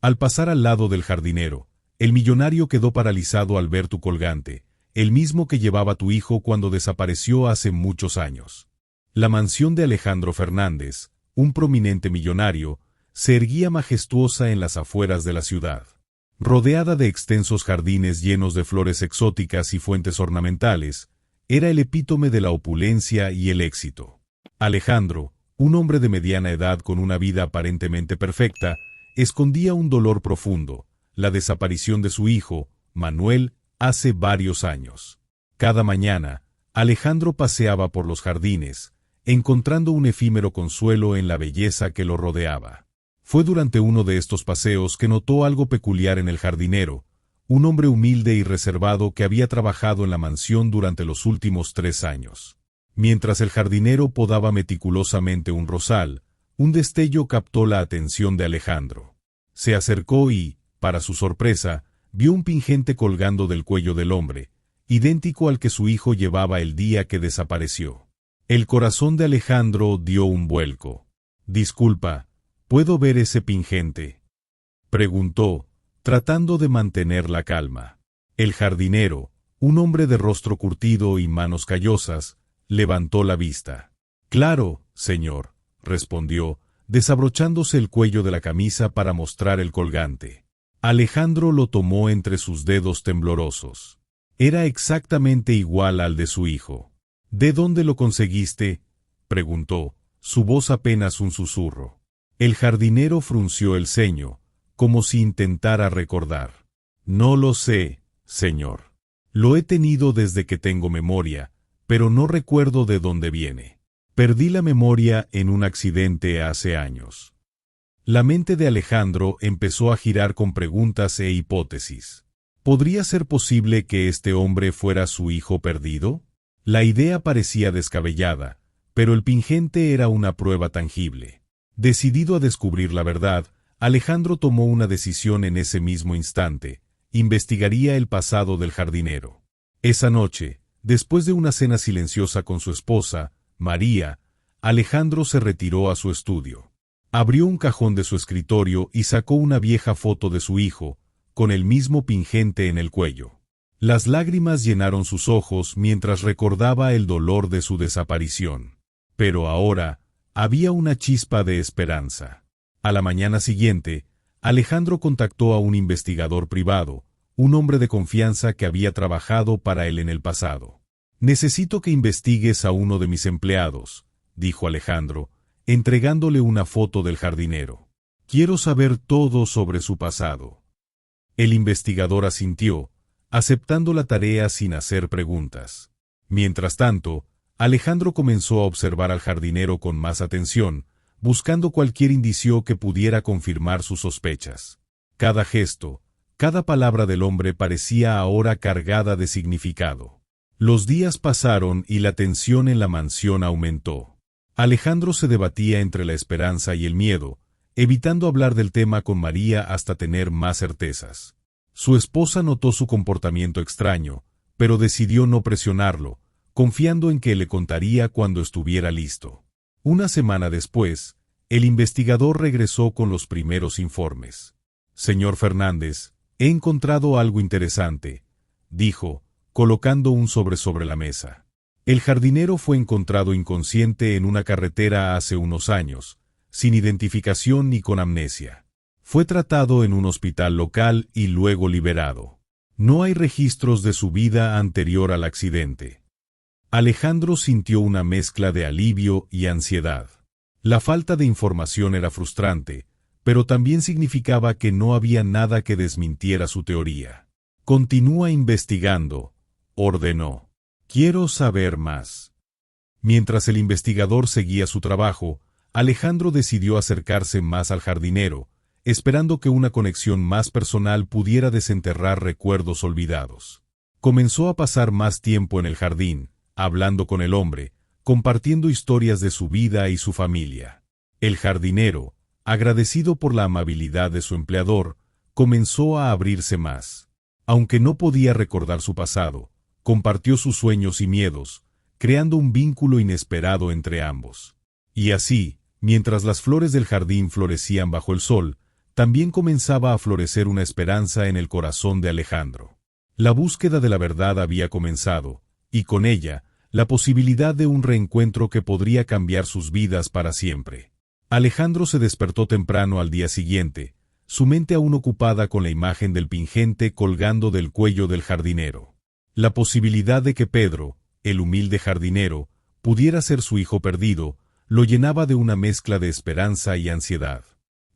Al pasar al lado del jardinero, el millonario quedó paralizado al ver tu colgante, el mismo que llevaba tu hijo cuando desapareció hace muchos años. La mansión de Alejandro Fernández, un prominente millonario, se erguía majestuosa en las afueras de la ciudad. Rodeada de extensos jardines llenos de flores exóticas y fuentes ornamentales, era el epítome de la opulencia y el éxito. Alejandro, un hombre de mediana edad con una vida aparentemente perfecta, escondía un dolor profundo, la desaparición de su hijo, Manuel, hace varios años. Cada mañana, Alejandro paseaba por los jardines, encontrando un efímero consuelo en la belleza que lo rodeaba. Fue durante uno de estos paseos que notó algo peculiar en el jardinero, un hombre humilde y reservado que había trabajado en la mansión durante los últimos 3 años. Mientras el jardinero podaba meticulosamente un rosal, un destello captó la atención de Alejandro. Se acercó y, para su sorpresa, vio un pingente colgando del cuello del hombre, idéntico al que su hijo llevaba el día que desapareció. El corazón de Alejandro dio un vuelco. «Disculpa, ¿puedo ver ese pingente?», preguntó, tratando de mantener la calma. El jardinero, un hombre de rostro curtido y manos callosas, levantó la vista. «Claro, señor», respondió, desabrochándose el cuello de la camisa para mostrar el colgante. Alejandro lo tomó entre sus dedos temblorosos. Era exactamente igual al de su hijo. «¿De dónde lo conseguiste?», preguntó, su voz apenas un susurro. El jardinero frunció el ceño, como si intentara recordar. «No lo sé, señor. Lo he tenido desde que tengo memoria, pero no recuerdo de dónde viene. Perdí la memoria en un accidente hace años». La mente de Alejandro empezó a girar con preguntas e hipótesis. ¿Podría ser posible que este hombre fuera su hijo perdido? La idea parecía descabellada, pero el pingente era una prueba tangible. Decidido a descubrir la verdad, Alejandro tomó una decisión en ese mismo instante: investigaría el pasado del jardinero. Esa noche, después de una cena silenciosa con su esposa, María, Alejandro se retiró a su estudio. Abrió un cajón de su escritorio y sacó una vieja foto de su hijo, con el mismo pingente en el cuello. Las lágrimas llenaron sus ojos mientras recordaba el dolor de su desaparición. Pero ahora, había una chispa de esperanza. A la mañana siguiente, Alejandro contactó a un investigador privado, un hombre de confianza que había trabajado para él en el pasado. «Necesito que investigues a uno de mis empleados», dijo Alejandro, entregándole una foto del jardinero. «Quiero saber todo sobre su pasado». El investigador asintió, aceptando la tarea sin hacer preguntas. Mientras tanto, Alejandro comenzó a observar al jardinero con más atención, buscando cualquier indicio que pudiera confirmar sus sospechas. Cada gesto, cada palabra del hombre parecía ahora cargada de significado. Los días pasaron y la tensión en la mansión aumentó. Alejandro se debatía entre la esperanza y el miedo, evitando hablar del tema con María hasta tener más certezas. Su esposa notó su comportamiento extraño, pero decidió no presionarlo, confiando en que le contaría cuando estuviera listo. Una semana después, el investigador regresó con los primeros informes. «Señor Fernández, he encontrado algo interesante», dijo, colocando un sobre la mesa. El jardinero fue encontrado inconsciente en una carretera hace unos años, sin identificación ni con amnesia. Fue tratado en un hospital local y luego liberado. No hay registros de su vida anterior al accidente. Alejandro sintió una mezcla de alivio y ansiedad. La falta de información era frustrante, pero también significaba que no había nada que desmintiera su teoría. «Continúa investigando», ordenó. «Quiero saber más». Mientras el investigador seguía su trabajo, Alejandro decidió acercarse más al jardinero, esperando que una conexión más personal pudiera desenterrar recuerdos olvidados. Comenzó a pasar más tiempo en el jardín, hablando con el hombre, compartiendo historias de su vida y su familia. El jardinero, agradecido por la amabilidad de su empleador, comenzó a abrirse más. Aunque no podía recordar su pasado, compartió sus sueños y miedos, creando un vínculo inesperado entre ambos. Y así, mientras las flores del jardín florecían bajo el sol, también comenzaba a florecer una esperanza en el corazón de Alejandro. La búsqueda de la verdad había comenzado, y con ella, la posibilidad de un reencuentro que podría cambiar sus vidas para siempre. Alejandro se despertó temprano al día siguiente, su mente aún ocupada con la imagen del pingente colgando del cuello del jardinero. La posibilidad de que Pedro, el humilde jardinero, pudiera ser su hijo perdido, lo llenaba de una mezcla de esperanza y ansiedad.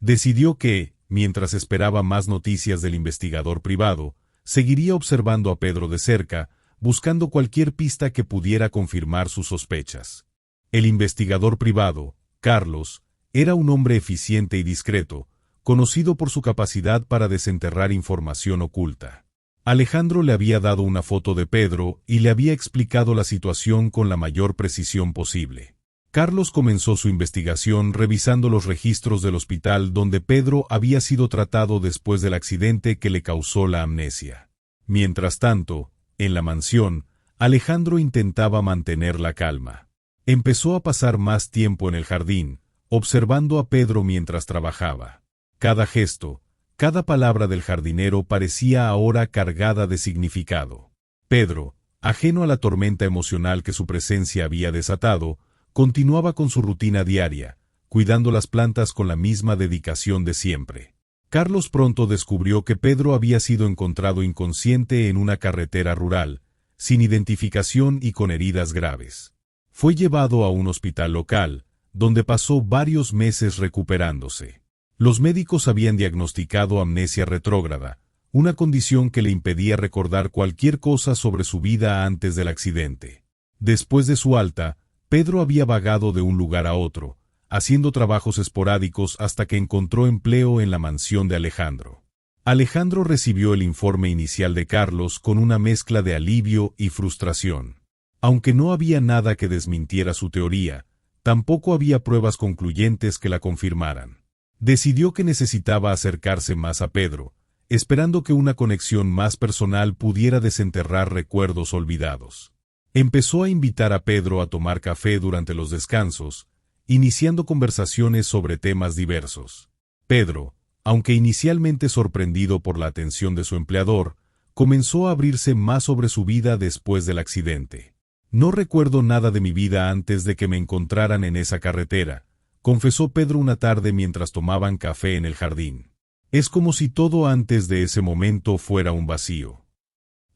Decidió que, mientras esperaba más noticias del investigador privado, seguiría observando a Pedro de cerca, buscando cualquier pista que pudiera confirmar sus sospechas. El investigador privado, Carlos, era un hombre eficiente y discreto, conocido por su capacidad para desenterrar información oculta. Alejandro le había dado una foto de Pedro y le había explicado la situación con la mayor precisión posible. Carlos comenzó su investigación revisando los registros del hospital donde Pedro había sido tratado después del accidente que le causó la amnesia. Mientras tanto, en la mansión, Alejandro intentaba mantener la calma. Empezó a pasar más tiempo en el jardín, observando a Pedro mientras trabajaba. Cada gesto, cada palabra del jardinero parecía ahora cargada de significado. Pedro, ajeno a la tormenta emocional que su presencia había desatado, continuaba con su rutina diaria, cuidando las plantas con la misma dedicación de siempre. Carlos pronto descubrió que Pedro había sido encontrado inconsciente en una carretera rural, sin identificación y con heridas graves. Fue llevado a un hospital local, donde pasó varios meses recuperándose. Los médicos habían diagnosticado amnesia retrógrada, una condición que le impedía recordar cualquier cosa sobre su vida antes del accidente. Después de su alta, Pedro había vagado de un lugar a otro, haciendo trabajos esporádicos hasta que encontró empleo en la mansión de Alejandro. Alejandro recibió el informe inicial de Carlos con una mezcla de alivio y frustración. Aunque no había nada que desmintiera su teoría, tampoco había pruebas concluyentes que la confirmaran. Decidió que necesitaba acercarse más a Pedro, esperando que una conexión más personal pudiera desenterrar recuerdos olvidados. Empezó a invitar a Pedro a tomar café durante los descansos, iniciando conversaciones sobre temas diversos. Pedro, aunque inicialmente sorprendido por la atención de su empleador, comenzó a abrirse más sobre su vida después del accidente. No recuerdo nada de mi vida antes de que me encontraran en esa carretera, confesó Pedro una tarde mientras tomaban café en el jardín. Es como si todo antes de ese momento fuera un vacío.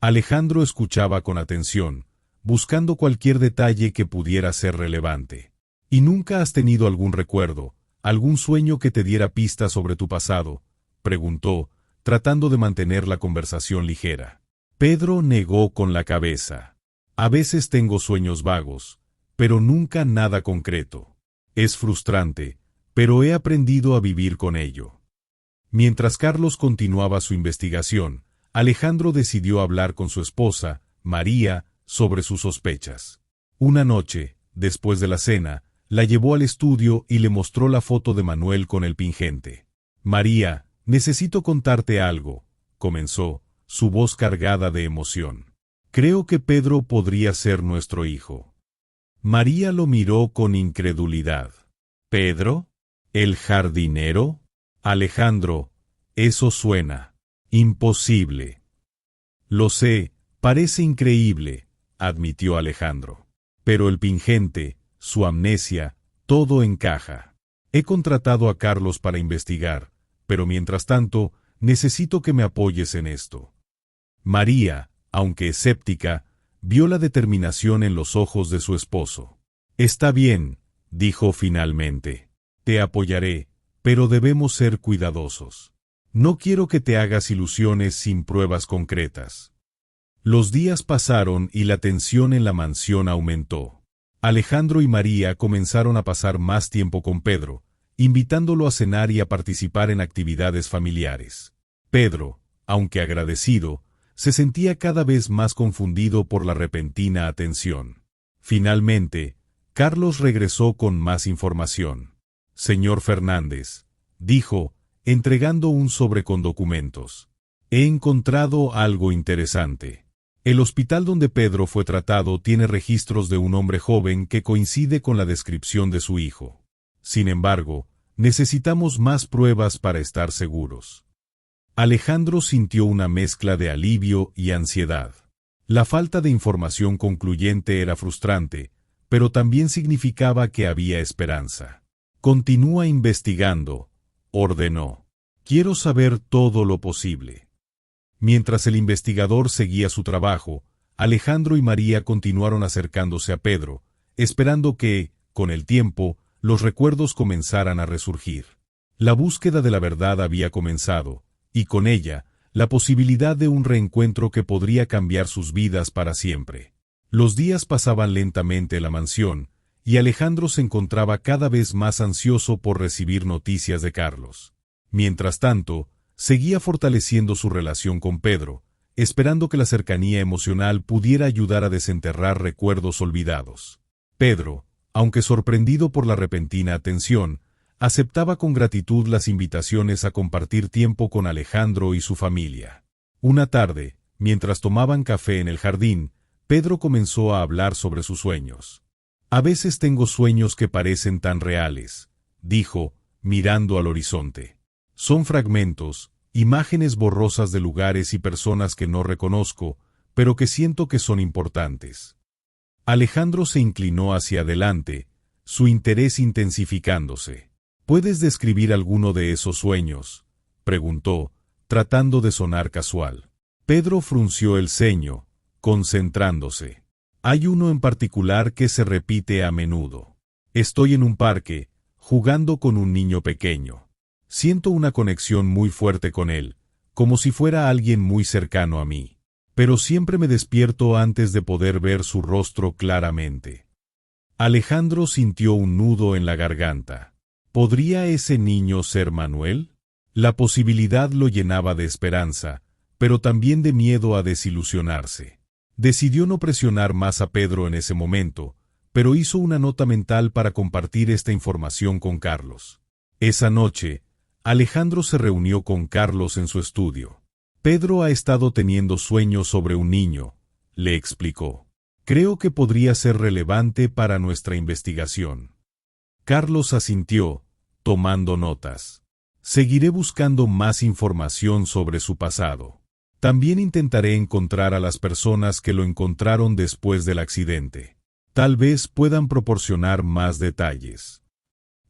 Alejandro escuchaba con atención, buscando cualquier detalle que pudiera ser relevante. ¿Y nunca has tenido algún recuerdo, algún sueño que te diera pistas sobre tu pasado?, preguntó, tratando de mantener la conversación ligera. Pedro negó con la cabeza. A veces tengo sueños vagos, pero nunca nada concreto. Es frustrante, pero he aprendido a vivir con ello. Mientras Carlos continuaba su investigación, Alejandro decidió hablar con su esposa, María, sobre sus sospechas. Una noche, después de la cena, la llevó al estudio y le mostró la foto de Manuel con el pingente. María, necesito contarte algo, comenzó, su voz cargada de emoción. Creo que Pedro podría ser nuestro hijo. María lo miró con incredulidad. ¿Pedro? ¿El jardinero? Alejandro, eso suena imposible. Lo sé, parece increíble, admitió Alejandro. Pero el pingente, su amnesia, todo encaja. He contratado a Carlos para investigar, pero mientras tanto, necesito que me apoyes en esto. María, aunque escéptica, vio la determinación en los ojos de su esposo. Está bien, dijo finalmente. Te apoyaré, pero debemos ser cuidadosos. No quiero que te hagas ilusiones sin pruebas concretas. Los días pasaron y la tensión en la mansión aumentó. Alejandro y María comenzaron a pasar más tiempo con Pedro, invitándolo a cenar y a participar en actividades familiares. Pedro, aunque agradecido, se sentía cada vez más confundido por la repentina atención. Finalmente, Carlos regresó con más información. Señor Fernández, dijo, entregando un sobre con documentos. He encontrado algo interesante. El hospital donde Pedro fue tratado tiene registros de un hombre joven que coincide con la descripción de su hijo. Sin embargo, Necesitamos más pruebas para estar seguros. Alejandro sintió una mezcla de alivio y ansiedad. La falta de información concluyente era frustrante, pero también significaba que había esperanza. Continúa investigando, ordenó. Quiero saber todo lo posible. Mientras el investigador seguía su trabajo, Alejandro y María continuaron acercándose a Pedro, esperando que, con el tiempo, los recuerdos comenzaran a resurgir. La búsqueda de la verdad había comenzado, y con ella, la posibilidad de un reencuentro que podría cambiar sus vidas para siempre. Los días pasaban lentamente en la mansión, y Alejandro se encontraba cada vez más ansioso por recibir noticias de Carlos. Mientras tanto, seguía fortaleciendo su relación con Pedro, esperando que la cercanía emocional pudiera ayudar a desenterrar recuerdos olvidados. Pedro, aunque sorprendido por la repentina atención, aceptaba con gratitud las invitaciones a compartir tiempo con Alejandro y su familia. Una tarde, mientras tomaban café en el jardín, Pedro comenzó a hablar sobre sus sueños. A veces tengo sueños que parecen tan reales, dijo, mirando al horizonte. Son fragmentos, imágenes borrosas de lugares y personas que no reconozco, pero que siento que son importantes. Alejandro se inclinó hacia adelante, su interés intensificándose. ¿Puedes describir alguno de esos sueños?, preguntó, tratando de sonar casual. Pedro frunció el ceño, concentrándose. Hay uno en particular que se repite a menudo. Estoy en un parque, jugando con un niño pequeño. Siento una conexión muy fuerte con él, como si fuera alguien muy cercano a mí. Pero siempre me despierto antes de poder ver su rostro claramente. Alejandro sintió un nudo en la garganta. ¿Podría ese niño ser Manuel? La posibilidad lo llenaba de esperanza, pero también de miedo a desilusionarse. Decidió no presionar más a Pedro en ese momento, pero hizo una nota mental para compartir esta información con Carlos. Esa noche, Alejandro se reunió con Carlos en su estudio. Pedro ha estado teniendo sueños sobre un niño, le explicó. Creo que podría ser relevante para nuestra investigación. Carlos asintió, tomando notas. Seguiré buscando más información sobre su pasado. También intentaré encontrar a las personas que lo encontraron después del accidente. Tal vez puedan proporcionar más detalles.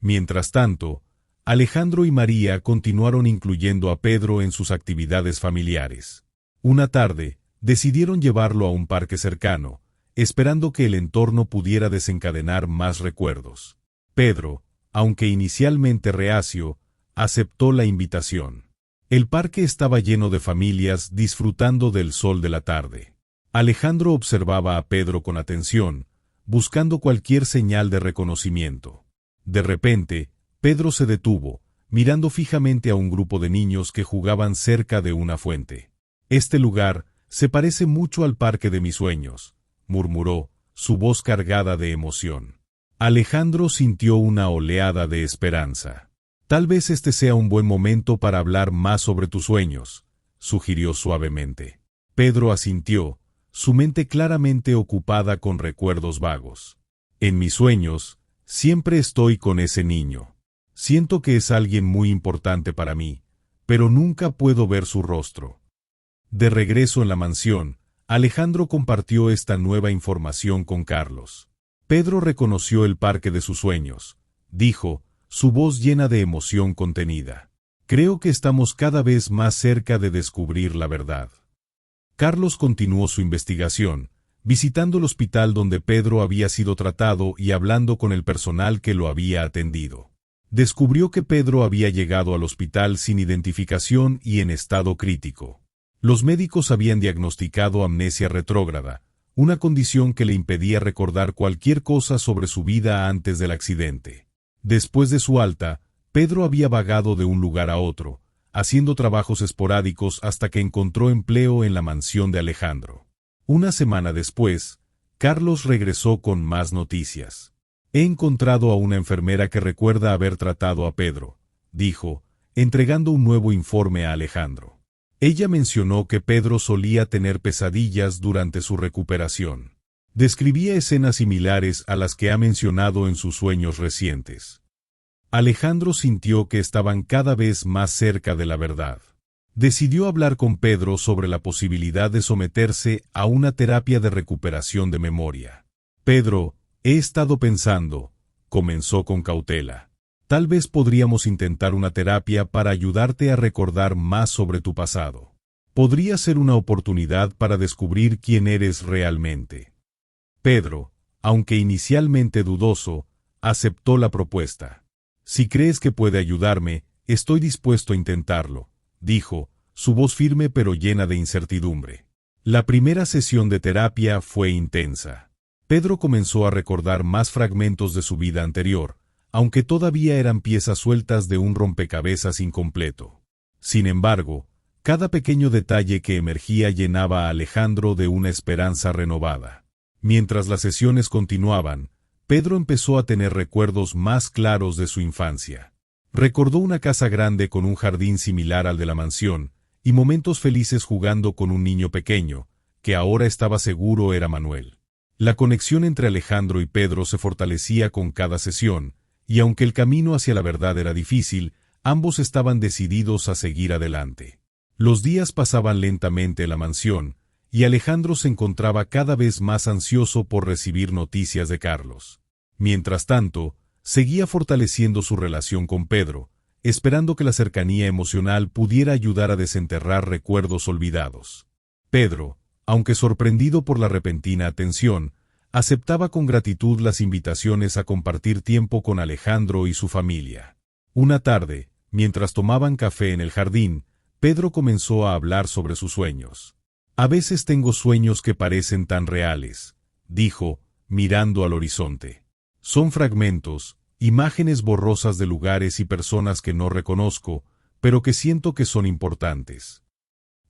Mientras tanto, Alejandro y María continuaron incluyendo a Pedro en sus actividades familiares. Una tarde, decidieron llevarlo a un parque cercano, esperando que el entorno pudiera desencadenar más recuerdos. Pedro, aunque inicialmente reacio, aceptó la invitación. El parque estaba lleno de familias disfrutando del sol de la tarde. Alejandro observaba a Pedro con atención, buscando cualquier señal de reconocimiento. De repente, Pedro se detuvo, mirando fijamente a un grupo de niños que jugaban cerca de una fuente. Este lugar se parece mucho al parque de mis sueños, murmuró, su voz cargada de emoción. Alejandro sintió una oleada de esperanza. Tal vez este sea un buen momento para hablar más sobre tus sueños, sugirió suavemente. Pedro asintió, su mente claramente ocupada con recuerdos vagos. En mis sueños, siempre estoy con ese niño. Siento que es alguien muy importante para mí, pero nunca puedo ver su rostro. De regreso en la mansión, Alejandro compartió esta nueva información con Carlos. Pedro reconoció el parque de sus sueños, dijo, su voz llena de emoción contenida. Creo que estamos cada vez más cerca de descubrir la verdad. Carlos continuó su investigación, visitando el hospital donde Pedro había sido tratado y hablando con el personal que lo había atendido. Descubrió que Pedro había llegado al hospital sin identificación y en estado crítico. Los médicos habían diagnosticado amnesia retrógrada, una condición que le impedía recordar cualquier cosa sobre su vida antes del accidente. Después de su alta, Pedro había vagado de un lugar a otro, haciendo trabajos esporádicos hasta que encontró empleo en la mansión de Alejandro. Una semana después, Carlos regresó con más noticias. He encontrado a una enfermera que recuerda haber tratado a Pedro, dijo, entregando un nuevo informe a Alejandro. Ella mencionó que Pedro solía tener pesadillas durante su recuperación. Describía escenas similares a las que ha mencionado en sus sueños recientes. Alejandro sintió que estaban cada vez más cerca de la verdad. Decidió hablar con Pedro sobre la posibilidad de someterse a una terapia de recuperación de memoria. Pedro, he estado pensando, comenzó con cautela. Tal vez podríamos intentar una terapia para ayudarte a recordar más sobre tu pasado. Podría ser una oportunidad para descubrir quién eres realmente. Pedro, aunque inicialmente dudoso, aceptó la propuesta. Si crees que puede ayudarme, estoy dispuesto a intentarlo, dijo, su voz firme pero llena de incertidumbre. La primera sesión de terapia fue intensa. Pedro comenzó a recordar más fragmentos de su vida anterior, aunque todavía eran piezas sueltas de un rompecabezas incompleto. Sin embargo, cada pequeño detalle que emergía llenaba a Alejandro de una esperanza renovada. Mientras las sesiones continuaban, Pedro empezó a tener recuerdos más claros de su infancia. Recordó una casa grande con un jardín similar al de la mansión, y momentos felices jugando con un niño pequeño, que ahora estaba seguro era Manuel. La conexión entre Alejandro y Pedro se fortalecía con cada sesión, y aunque el camino hacia la verdad era difícil, ambos estaban decididos a seguir adelante. Los días pasaban lentamente en la mansión, y Alejandro se encontraba cada vez más ansioso por recibir noticias de Carlos. Mientras tanto, seguía fortaleciendo su relación con Pedro, esperando que la cercanía emocional pudiera ayudar a desenterrar recuerdos olvidados. Pedro, aunque sorprendido por la repentina atención, aceptaba con gratitud las invitaciones a compartir tiempo con Alejandro y su familia. Una tarde, mientras tomaban café en el jardín, Pedro comenzó a hablar sobre sus sueños. A veces tengo sueños que parecen tan reales, dijo, mirando al horizonte. Son fragmentos, imágenes borrosas de lugares y personas que no reconozco, pero que siento que son importantes.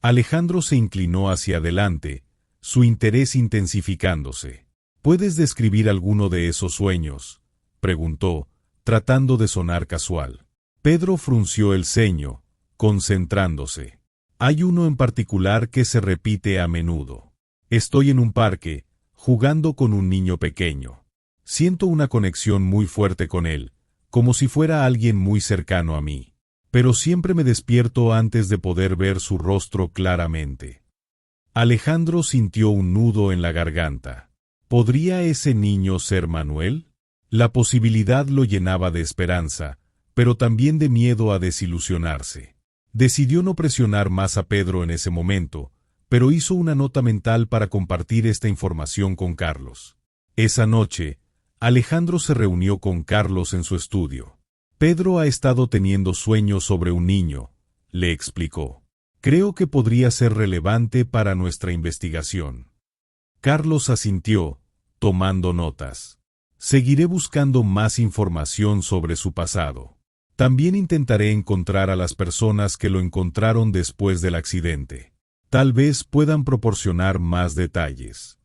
Alejandro se inclinó hacia adelante, su interés intensificándose. ¿Puedes describir alguno de esos sueños?, preguntó, tratando de sonar casual. Pedro frunció el ceño, concentrándose. Hay uno en particular que se repite a menudo. Estoy en un parque, jugando con un niño pequeño. Siento una conexión muy fuerte con él, como si fuera alguien muy cercano a mí. Pero siempre me despierto antes de poder ver su rostro claramente. Alejandro sintió un nudo en la garganta. ¿Podría ese niño ser Manuel? La posibilidad lo llenaba de esperanza, pero también de miedo a desilusionarse. Decidió no presionar más a Pedro en ese momento, pero hizo una nota mental para compartir esta información con Carlos. Esa noche, Alejandro se reunió con Carlos en su estudio. Pedro ha estado teniendo sueños sobre un niño, le explicó. Creo que podría ser relevante para nuestra investigación. Carlos asintió, tomando notas. Seguiré buscando más información sobre su pasado. También intentaré encontrar a las personas que lo encontraron después del accidente. Tal vez puedan proporcionar más detalles.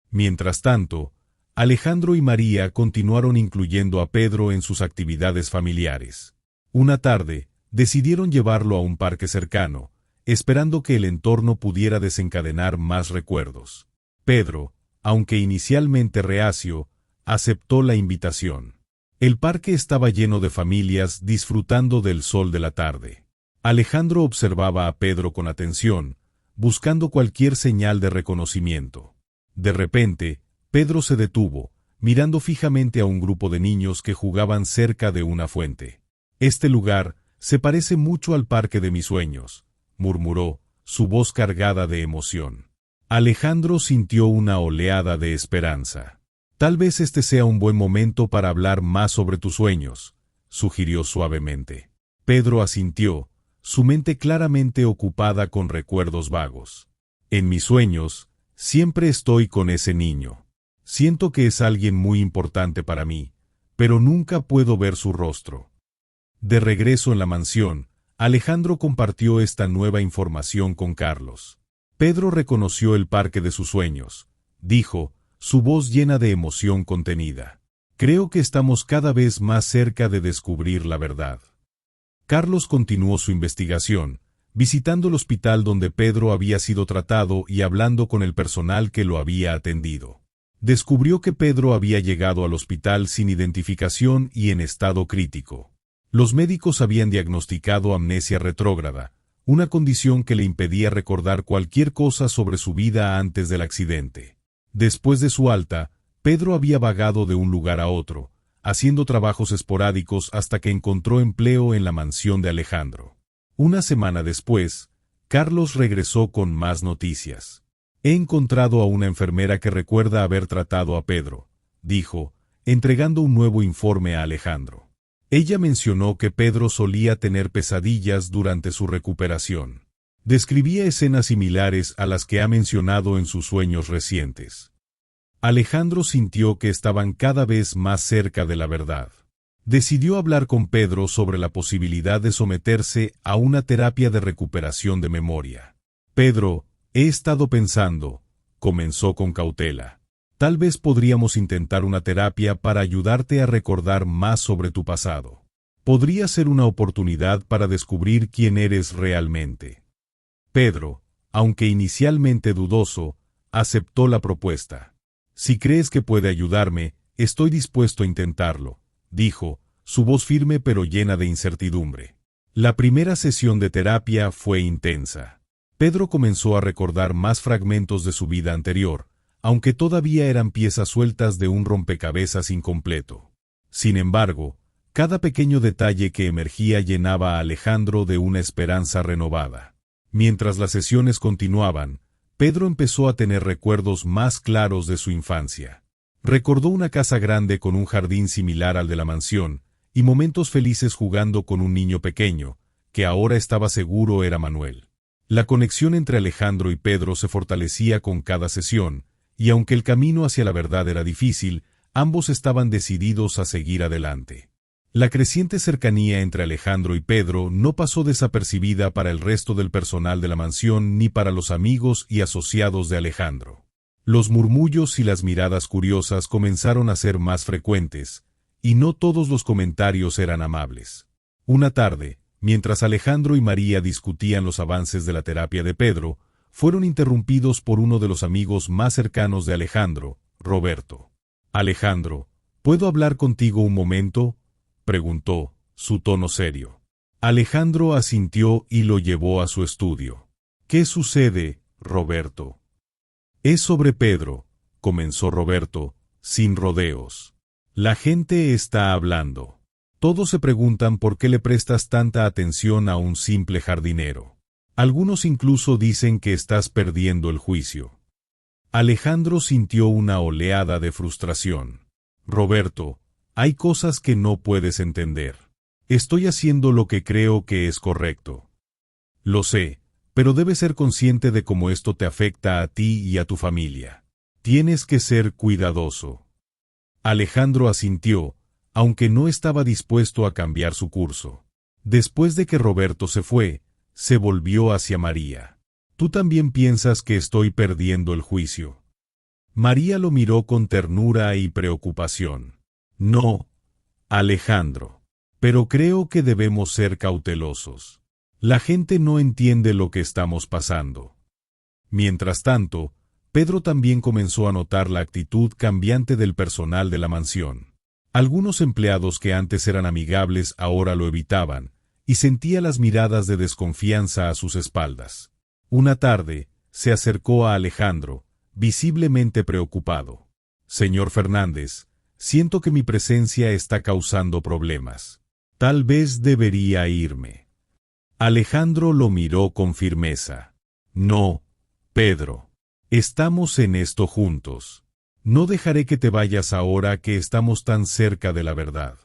Mientras tanto, Alejandro y María continuaron incluyendo a Pedro en sus actividades familiares. Una tarde, decidieron llevarlo a un parque cercano, esperando que el entorno pudiera desencadenar más recuerdos. Pedro, aunque inicialmente reacio, aceptó la invitación. El parque estaba lleno de familias disfrutando del sol de la tarde. Alejandro observaba a Pedro con atención, buscando cualquier señal de reconocimiento. De repente, Pedro se detuvo, mirando fijamente a un grupo de niños que jugaban cerca de una fuente. Este lugar se parece mucho al parque de mis sueños, murmuró, su voz cargada de emoción. Alejandro sintió una oleada de esperanza. Tal vez este sea un buen momento para hablar más sobre tus sueños, sugirió suavemente. Pedro asintió, su mente claramente ocupada con recuerdos vagos. En mis sueños, siempre estoy con ese niño. Siento que es alguien muy importante para mí, pero nunca puedo ver su rostro. De regreso en la mansión, Alejandro compartió esta nueva información con Carlos. Pedro reconoció el parque de sus sueños, dijo, su voz llena de emoción contenida. Creo que estamos cada vez más cerca de descubrir la verdad. Carlos continuó su investigación, visitando el hospital donde Pedro había sido tratado y hablando con el personal que lo había atendido. Descubrió que Pedro había llegado al hospital sin identificación y en estado crítico. Los médicos habían diagnosticado amnesia retrógrada, una condición que le impedía recordar cualquier cosa sobre su vida antes del accidente. Después de su alta, Pedro había vagado de un lugar a otro, haciendo trabajos esporádicos hasta que encontró empleo en la mansión de Alejandro. Una semana después, Carlos regresó con más noticias. He encontrado a una enfermera que recuerda haber tratado a Pedro, dijo, entregando un nuevo informe a Alejandro. Ella mencionó que Pedro solía tener pesadillas durante su recuperación. Describía escenas similares a las que ha mencionado en sus sueños recientes. Alejandro sintió que estaban cada vez más cerca de la verdad. Decidió hablar con Pedro sobre la posibilidad de someterse a una terapia de recuperación de memoria. Pedro, he estado pensando, comenzó con cautela. Tal vez podríamos intentar una terapia para ayudarte a recordar más sobre tu pasado. Podría ser una oportunidad para descubrir quién eres realmente. Pedro, aunque inicialmente dudoso, aceptó la propuesta. Si crees que puede ayudarme, estoy dispuesto a intentarlo, dijo, su voz firme pero llena de incertidumbre. La primera sesión de terapia fue intensa. Pedro comenzó a recordar más fragmentos de su vida anterior, aunque todavía eran piezas sueltas de un rompecabezas incompleto. Sin embargo, cada pequeño detalle que emergía llenaba a Alejandro de una esperanza renovada. Mientras las sesiones continuaban, Pedro empezó a tener recuerdos más claros de su infancia. Recordó una casa grande con un jardín similar al de la mansión, y momentos felices jugando con un niño pequeño, que ahora estaba seguro era Manuel. La conexión entre Alejandro y Pedro se fortalecía con cada sesión, y aunque el camino hacia la verdad era difícil, ambos estaban decididos a seguir adelante. La creciente cercanía entre Alejandro y Pedro no pasó desapercibida para el resto del personal de la mansión ni para los amigos y asociados de Alejandro. Los murmullos y las miradas curiosas comenzaron a ser más frecuentes, y no todos los comentarios eran amables. Una tarde, mientras Alejandro y María discutían los avances de la terapia de Pedro, fueron interrumpidos por uno de los amigos más cercanos de Alejandro, Roberto. «Alejandro, ¿puedo hablar contigo un momento?», preguntó, su tono serio. Alejandro asintió y lo llevó a su estudio. «¿Qué sucede, Roberto?». «Es sobre Pedro», comenzó Roberto, sin rodeos. «La gente está hablando. Todos se preguntan por qué le prestas tanta atención a un simple jardinero. Algunos incluso dicen que estás perdiendo el juicio». Alejandro sintió una oleada de frustración. «Roberto, hay cosas que no puedes entender. Estoy haciendo lo que creo que es correcto. Lo sé, pero debes ser consciente de cómo esto te afecta a ti y a tu familia. Tienes que ser cuidadoso». Alejandro asintió, aunque no estaba dispuesto a cambiar su curso. Después de que Roberto se fue, se volvió hacia María. «¿Tú también piensas que estoy perdiendo el juicio?». María lo miró con ternura y preocupación. «No, Alejandro. Pero creo que debemos ser cautelosos. La gente no entiende lo que estamos pasando». Mientras tanto, Pedro también comenzó a notar la actitud cambiante del personal de la mansión. Algunos empleados que antes eran amigables ahora lo evitaban, y sentía las miradas de desconfianza a sus espaldas. Una tarde, se acercó a Alejandro, visiblemente preocupado. «Señor Fernández, siento que mi presencia está causando problemas. Tal vez debería irme». Alejandro lo miró con firmeza. «No, Pedro. Estamos en esto juntos. No dejaré que te vayas ahora que estamos tan cerca de la verdad».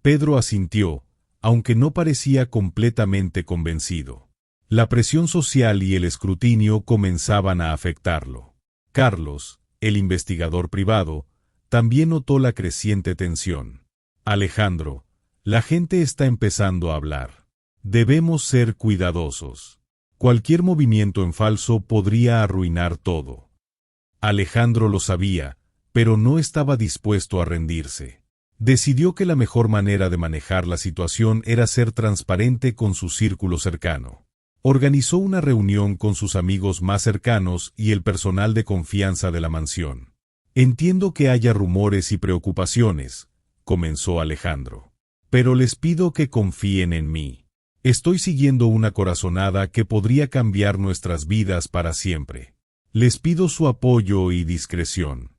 Pedro asintió, aunque no parecía completamente convencido. La presión social y el escrutinio comenzaban a afectarlo. Carlos, el investigador privado, también notó la creciente tensión. «Alejandro, la gente está empezando a hablar. Debemos ser cuidadosos. Cualquier movimiento en falso podría arruinar todo». Alejandro lo sabía, pero no estaba dispuesto a rendirse. Decidió que la mejor manera de manejar la situación era ser transparente con su círculo cercano. Organizó una reunión con sus amigos más cercanos y el personal de confianza de la mansión. «Entiendo que haya rumores y preocupaciones», comenzó Alejandro. Pero les pido que confíen en mí. Estoy siguiendo una corazonada que podría cambiar nuestras vidas para siempre. Les pido su apoyo y discreción.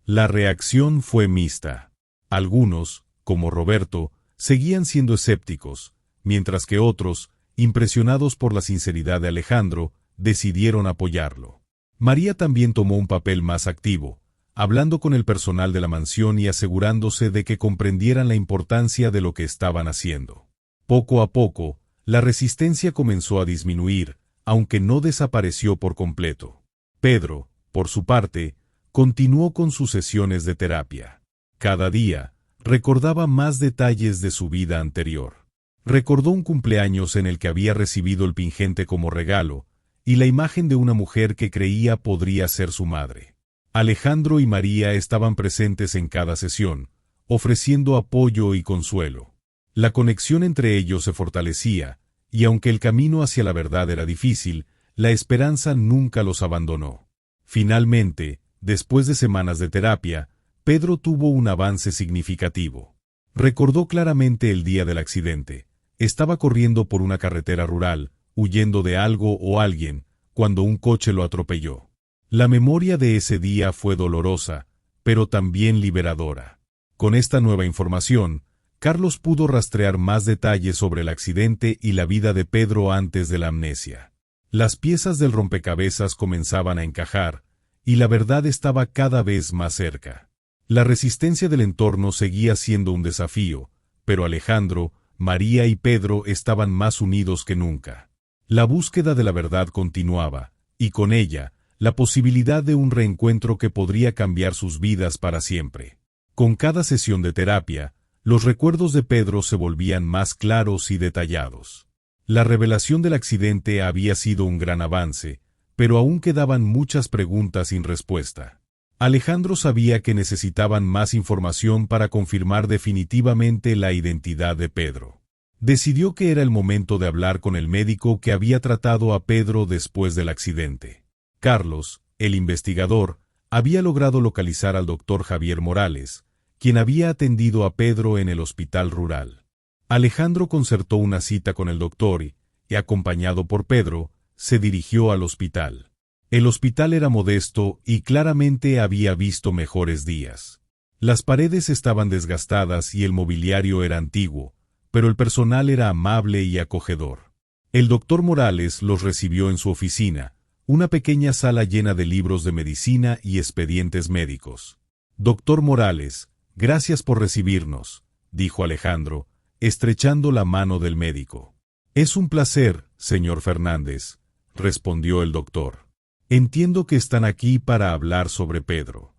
La reacción fue mixta. Algunos, como Roberto, seguían siendo escépticos, mientras que otros, impresionados por la sinceridad de Alejandro, decidieron apoyarlo. María también tomó un papel más activo, hablando con el personal de la mansión y asegurándose de que comprendieran la importancia de lo que estaban haciendo. Poco a poco, la resistencia comenzó a disminuir, aunque no desapareció por completo. Pedro, por su parte, continuó con sus sesiones de terapia. Cada día, recordaba más detalles de su vida anterior. Recordó un cumpleaños en el que había recibido el pingente como regalo, y la imagen de una mujer que creía podría ser su madre. Alejandro y María estaban presentes en cada sesión, ofreciendo apoyo y consuelo. La conexión entre ellos se fortalecía, y aunque el camino hacia la verdad era difícil, la esperanza nunca los abandonó. Finalmente, después de semanas de terapia, Pedro tuvo un avance significativo. Recordó claramente el día del accidente. Estaba corriendo por una carretera rural, huyendo de algo o alguien, cuando un coche lo atropelló. La memoria de ese día fue dolorosa, pero también liberadora. Con esta nueva información, Carlos pudo rastrear más detalles sobre el accidente y la vida de Pedro antes de la amnesia. Las piezas del rompecabezas comenzaban a encajar, y la verdad estaba cada vez más cerca. La resistencia del entorno seguía siendo un desafío, pero Alejandro, María y Pedro estaban más unidos que nunca. La búsqueda de la verdad continuaba, y con ella, la posibilidad de un reencuentro que podría cambiar sus vidas para siempre. Con cada sesión de terapia, los recuerdos de Pedro se volvían más claros y detallados. La revelación del accidente había sido un gran avance, pero aún quedaban muchas preguntas sin respuesta. Alejandro sabía que necesitaban más información para confirmar definitivamente la identidad de Pedro. Decidió que era el momento de hablar con el médico que había tratado a Pedro después del accidente. Carlos, el investigador, había logrado localizar al doctor Javier Morales, quien había atendido a Pedro en el hospital rural. Alejandro concertó una cita con el doctor y, acompañado por Pedro, se dirigió al hospital. El hospital era modesto y claramente había visto mejores días. Las paredes estaban desgastadas y el mobiliario era antiguo, pero el personal era amable y acogedor. El doctor Morales los recibió en su oficina, una pequeña sala llena de libros de medicina y expedientes médicos. «Doctor Morales, gracias por recibirnos», dijo Alejandro, estrechando la mano del médico. «Es un placer, señor Fernández», respondió el doctor. «Entiendo que están aquí para hablar sobre Pedro».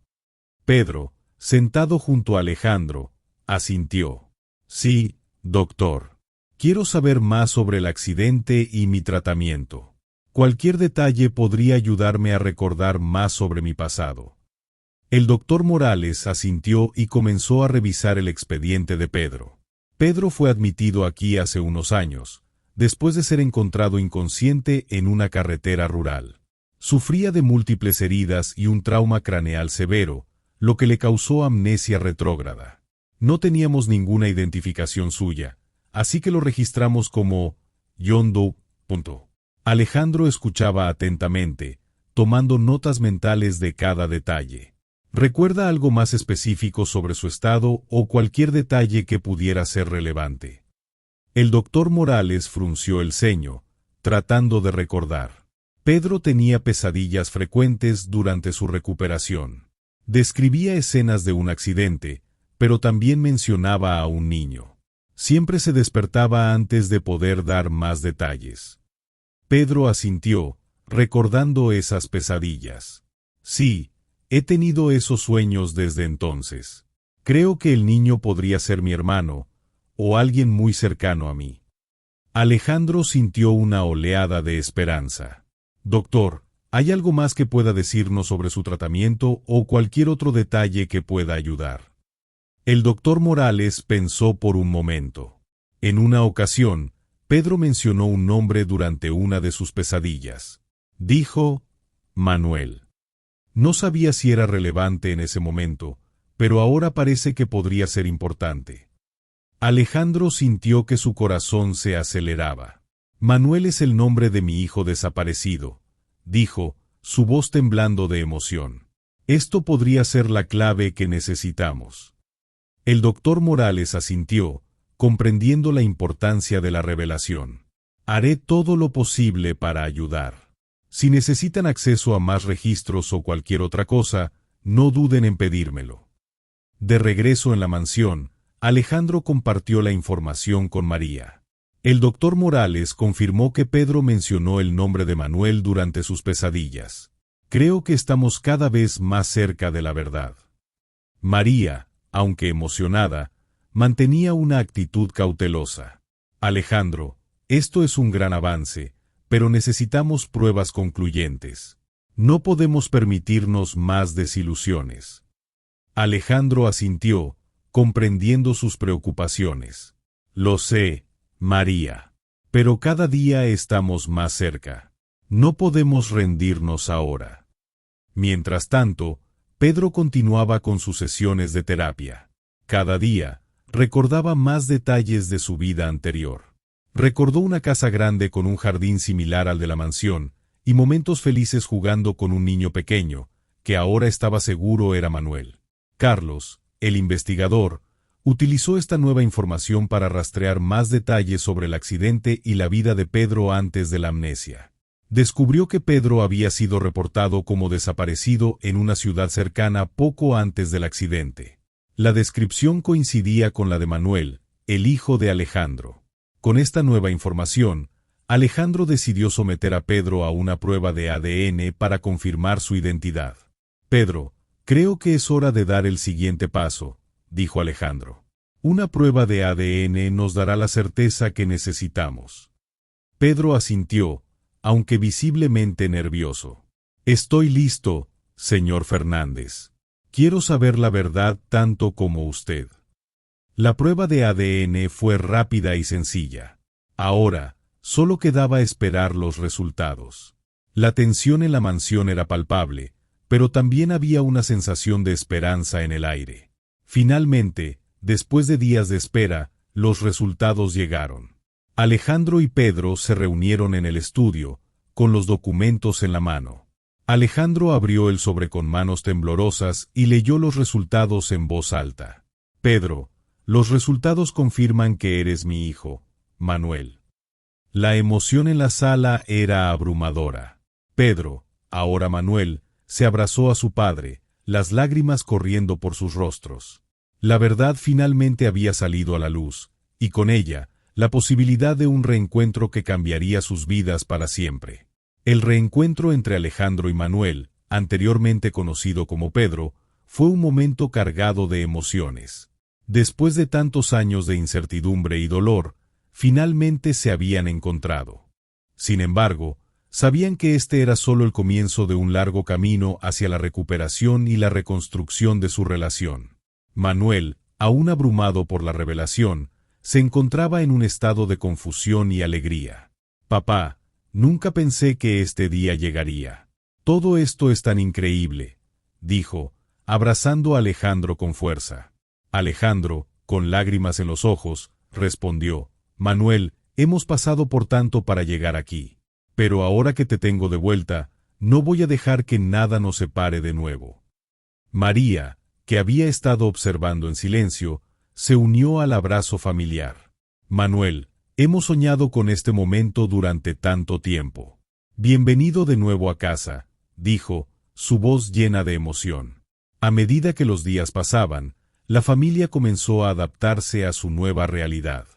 Pedro, sentado junto a Alejandro, asintió. «Sí, doctor. Quiero saber más sobre el accidente y mi tratamiento. Cualquier detalle podría ayudarme a recordar más sobre mi pasado». El doctor Morales asintió y comenzó a revisar el expediente de Pedro. Pedro fue admitido aquí hace unos años, después de ser encontrado inconsciente en una carretera rural. Sufría de múltiples heridas y un trauma craneal severo, lo que le causó amnesia retrógrada. No teníamos ninguna identificación suya, así que lo registramos como John Doe. Alejandro escuchaba atentamente, tomando notas mentales de cada detalle. ¿Recuerda algo más específico sobre su estado o cualquier detalle que pudiera ser relevante? El doctor Morales frunció el ceño, tratando de recordar. Pedro tenía pesadillas frecuentes durante su recuperación. Describía escenas de un accidente, pero también mencionaba a un niño. Siempre se despertaba antes de poder dar más detalles. Pedro asintió, recordando esas pesadillas. «Sí, he tenido esos sueños desde entonces. Creo que el niño podría ser mi hermano, o alguien muy cercano a mí». Alejandro sintió una oleada de esperanza. «Doctor, ¿hay algo más que pueda decirnos sobre su tratamiento o cualquier otro detalle que pueda ayudar?» El doctor Morales pensó por un momento. En una ocasión, Pedro mencionó un nombre durante una de sus pesadillas. Dijo, Manuel. No sabía si era relevante en ese momento, pero ahora parece que podría ser importante. Alejandro sintió que su corazón se aceleraba. Manuel es el nombre de mi hijo desaparecido, dijo, su voz temblando de emoción. Esto podría ser la clave que necesitamos. El doctor Morales asintió, comprendiendo la importancia de la revelación. Haré todo lo posible para ayudar. Si necesitan acceso a más registros o cualquier otra cosa, no duden en pedírmelo. De regreso en la mansión, Alejandro compartió la información con María. El doctor Morales confirmó que Pedro mencionó el nombre de Manuel durante sus pesadillas. Creo que estamos cada vez más cerca de la verdad. María, aunque emocionada, mantenía una actitud cautelosa. Alejandro, esto es un gran avance, pero necesitamos pruebas concluyentes. No podemos permitirnos más desilusiones. Alejandro asintió, comprendiendo sus preocupaciones. Lo sé, María. Pero cada día estamos más cerca. No podemos rendirnos ahora. Mientras tanto, Pedro continuaba con sus sesiones de terapia. Cada día, recordaba más detalles de su vida anterior. Recordó una casa grande con un jardín similar al de la mansión, y momentos felices jugando con un niño pequeño, que ahora estaba seguro era Manuel. Carlos, el investigador, utilizó esta nueva información para rastrear más detalles sobre el accidente y la vida de Pedro antes de la amnesia. Descubrió que Pedro había sido reportado como desaparecido en una ciudad cercana poco antes del accidente. La descripción coincidía con la de Manuel, el hijo de Alejandro. Con esta nueva información, Alejandro decidió someter a Pedro a una prueba de ADN para confirmar su identidad. Pedro, creo que es hora de dar el siguiente paso, dijo Alejandro. Una prueba de ADN nos dará la certeza que necesitamos. Pedro asintió, aunque visiblemente nervioso. Estoy listo, señor Fernández. Quiero saber la verdad tanto como usted. La prueba de ADN fue rápida y sencilla. Ahora, solo quedaba esperar los resultados. La tensión en la mansión era palpable, pero también había una sensación de esperanza en el aire. Finalmente, después de días de espera, los resultados llegaron. Alejandro y Pedro se reunieron en el estudio, con los documentos en la mano. Alejandro abrió el sobre con manos temblorosas y leyó los resultados en voz alta. Pedro, los resultados confirman que eres mi hijo, Manuel. La emoción en la sala era abrumadora. Pedro, ahora Manuel, se abrazó a su padre, las lágrimas corriendo por sus rostros. La verdad finalmente había salido a la luz, y con ella, la posibilidad de un reencuentro que cambiaría sus vidas para siempre. El reencuentro entre Alejandro y Manuel, anteriormente conocido como Pedro, fue un momento cargado de emociones. Después de tantos años de incertidumbre y dolor, finalmente se habían encontrado. Sin embargo, sabían que este era solo el comienzo de un largo camino hacia la recuperación y la reconstrucción de su relación. Manuel, aún abrumado por la revelación, se encontraba en un estado de confusión y alegría. Papá, nunca pensé que este día llegaría. Todo esto es tan increíble, dijo, abrazando a Alejandro con fuerza. Alejandro, con lágrimas en los ojos, respondió, Manuel, hemos pasado por tanto para llegar aquí. Pero ahora que te tengo de vuelta, no voy a dejar que nada nos separe de nuevo. María, que había estado observando en silencio, se unió al abrazo familiar. Manuel, hemos soñado con este momento durante tanto tiempo. Bienvenido de nuevo a casa, dijo, su voz llena de emoción. A medida que los días pasaban, la familia comenzó a adaptarse a su nueva realidad.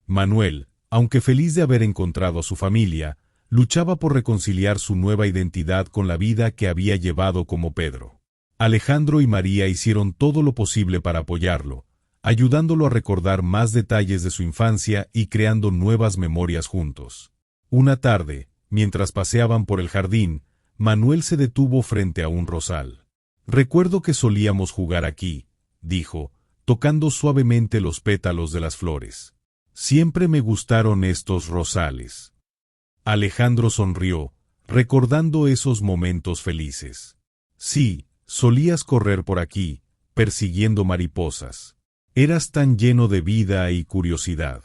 Manuel, aunque feliz de haber encontrado a su familia, luchaba por reconciliar su nueva identidad con la vida que había llevado como Pedro. Alejandro y María hicieron todo lo posible para apoyarlo, ayudándolo a recordar más detalles de su infancia y creando nuevas memorias juntos. Una tarde, mientras paseaban por el jardín, Manuel se detuvo frente a un rosal. «Recuerdo que solíamos jugar aquí», dijo, tocando suavemente los pétalos de las flores. «Siempre me gustaron estos rosales». Alejandro sonrió, recordando esos momentos felices. «Sí, solías correr por aquí, persiguiendo mariposas». Eras tan lleno de vida y curiosidad.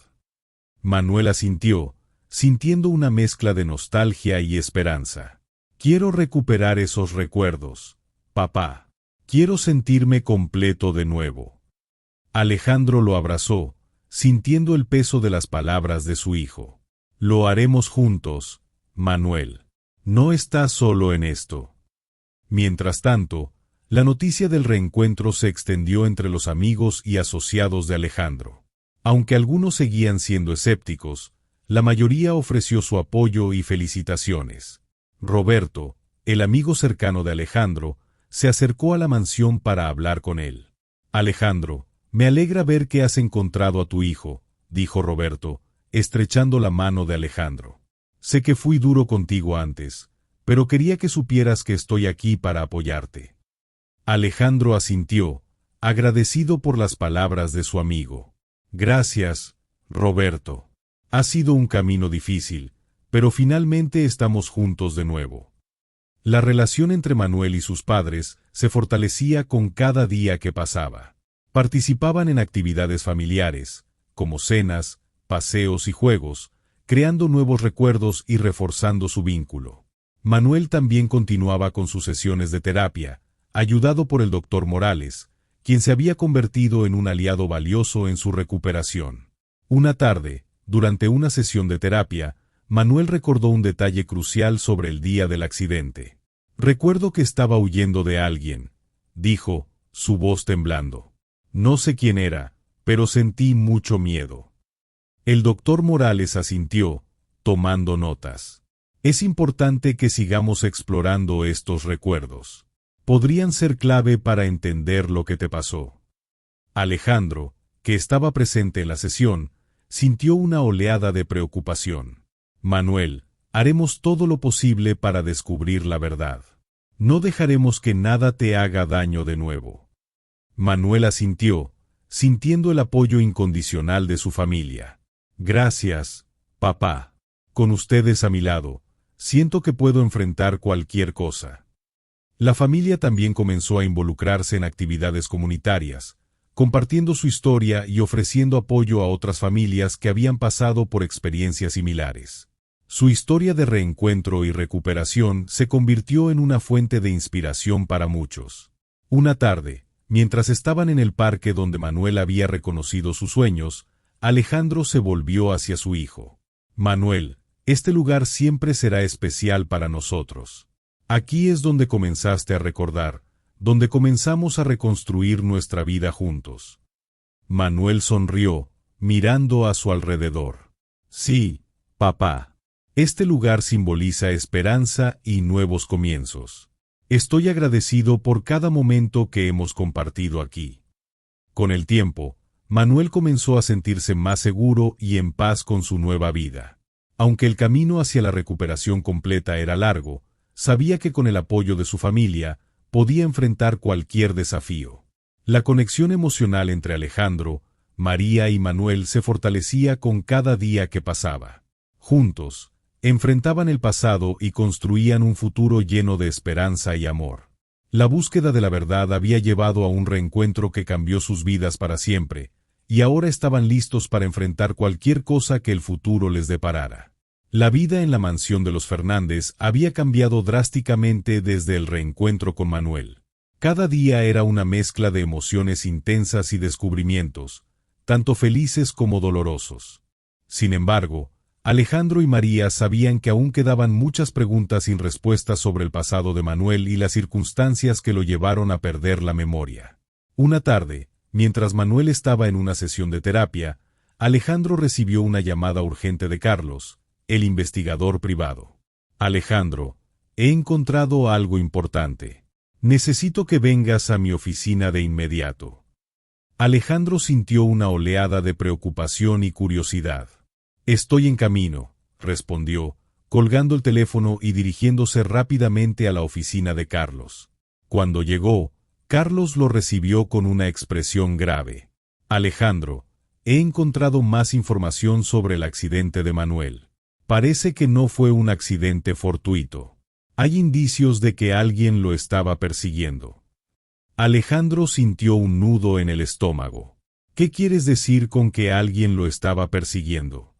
Manuel asintió, sintiendo una mezcla de nostalgia y esperanza. Quiero recuperar esos recuerdos, papá. Quiero sentirme completo de nuevo. Alejandro lo abrazó, sintiendo el peso de las palabras de su hijo. Lo haremos juntos, Manuel. No estás solo en esto. Mientras tanto, la noticia del reencuentro se extendió entre los amigos y asociados de Alejandro. Aunque algunos seguían siendo escépticos, la mayoría ofreció su apoyo y felicitaciones. Roberto, el amigo cercano de Alejandro, se acercó a la mansión para hablar con él. Alejandro, me alegra ver que has encontrado a tu hijo, dijo Roberto, estrechando la mano de Alejandro. Sé que fui duro contigo antes, pero quería que supieras que estoy aquí para apoyarte. Alejandro asintió, agradecido por las palabras de su amigo. Gracias, Roberto. Ha sido un camino difícil, pero finalmente estamos juntos de nuevo. La relación entre Manuel y sus padres se fortalecía con cada día que pasaba. Participaban en actividades familiares, como cenas, paseos y juegos, creando nuevos recuerdos y reforzando su vínculo. Manuel también continuaba con sus sesiones de terapia, ayudado por el doctor Morales, quien se había convertido en un aliado valioso en su recuperación. Una tarde, durante una sesión de terapia, Manuel recordó un detalle crucial sobre el día del accidente. Recuerdo que estaba huyendo de alguien, dijo, su voz temblando. No sé quién era, pero sentí mucho miedo. El doctor Morales asintió, tomando notas. Es importante que sigamos explorando estos recuerdos. Podrían ser clave para entender lo que te pasó. Alejandro, que estaba presente en la sesión, sintió una oleada de preocupación. Manuel, haremos todo lo posible para descubrir la verdad. No dejaremos que nada te haga daño de nuevo. Manuel asintió, sintiendo el apoyo incondicional de su familia. Gracias, papá. Con ustedes a mi lado, siento que puedo enfrentar cualquier cosa. La familia también comenzó a involucrarse en actividades comunitarias, compartiendo su historia y ofreciendo apoyo a otras familias que habían pasado por experiencias similares. Su historia de reencuentro y recuperación se convirtió en una fuente de inspiración para muchos. Una tarde, mientras estaban en el parque donde Manuel había reconocido sus sueños, Alejandro se volvió hacia su hijo. Manuel, este lugar siempre será especial para nosotros. Aquí es donde comenzaste a recordar, donde comenzamos a reconstruir nuestra vida juntos. Manuel sonrió, mirando a su alrededor. Sí, papá. Este lugar simboliza esperanza y nuevos comienzos. Estoy agradecido por cada momento que hemos compartido aquí. Con el tiempo, Manuel comenzó a sentirse más seguro y en paz con su nueva vida. Aunque el camino hacia la recuperación completa era largo, sabía que con el apoyo de su familia, podía enfrentar cualquier desafío. La conexión emocional entre Alejandro, María y Manuel se fortalecía con cada día que pasaba. Juntos, enfrentaban el pasado y construían un futuro lleno de esperanza y amor. La búsqueda de la verdad había llevado a un reencuentro que cambió sus vidas para siempre, y ahora estaban listos para enfrentar cualquier cosa que el futuro les deparara. La vida en la mansión de los Fernández había cambiado drásticamente desde el reencuentro con Manuel. Cada día era una mezcla de emociones intensas y descubrimientos, tanto felices como dolorosos. Sin embargo, Alejandro y María sabían que aún quedaban muchas preguntas sin respuestas sobre el pasado de Manuel y las circunstancias que lo llevaron a perder la memoria. Una tarde, mientras Manuel estaba en una sesión de terapia, Alejandro recibió una llamada urgente de Carlos, el investigador privado. Alejandro, he encontrado algo importante. Necesito que vengas a mi oficina de inmediato. Alejandro sintió una oleada de preocupación y curiosidad. Estoy en camino, respondió, colgando el teléfono y dirigiéndose rápidamente a la oficina de Carlos. Cuando llegó, Carlos lo recibió con una expresión grave. Alejandro, he encontrado más información sobre el accidente de Manuel. Parece que no fue un accidente fortuito. Hay indicios de que alguien lo estaba persiguiendo. Alejandro sintió un nudo en el estómago. ¿Qué quieres decir con que alguien lo estaba persiguiendo?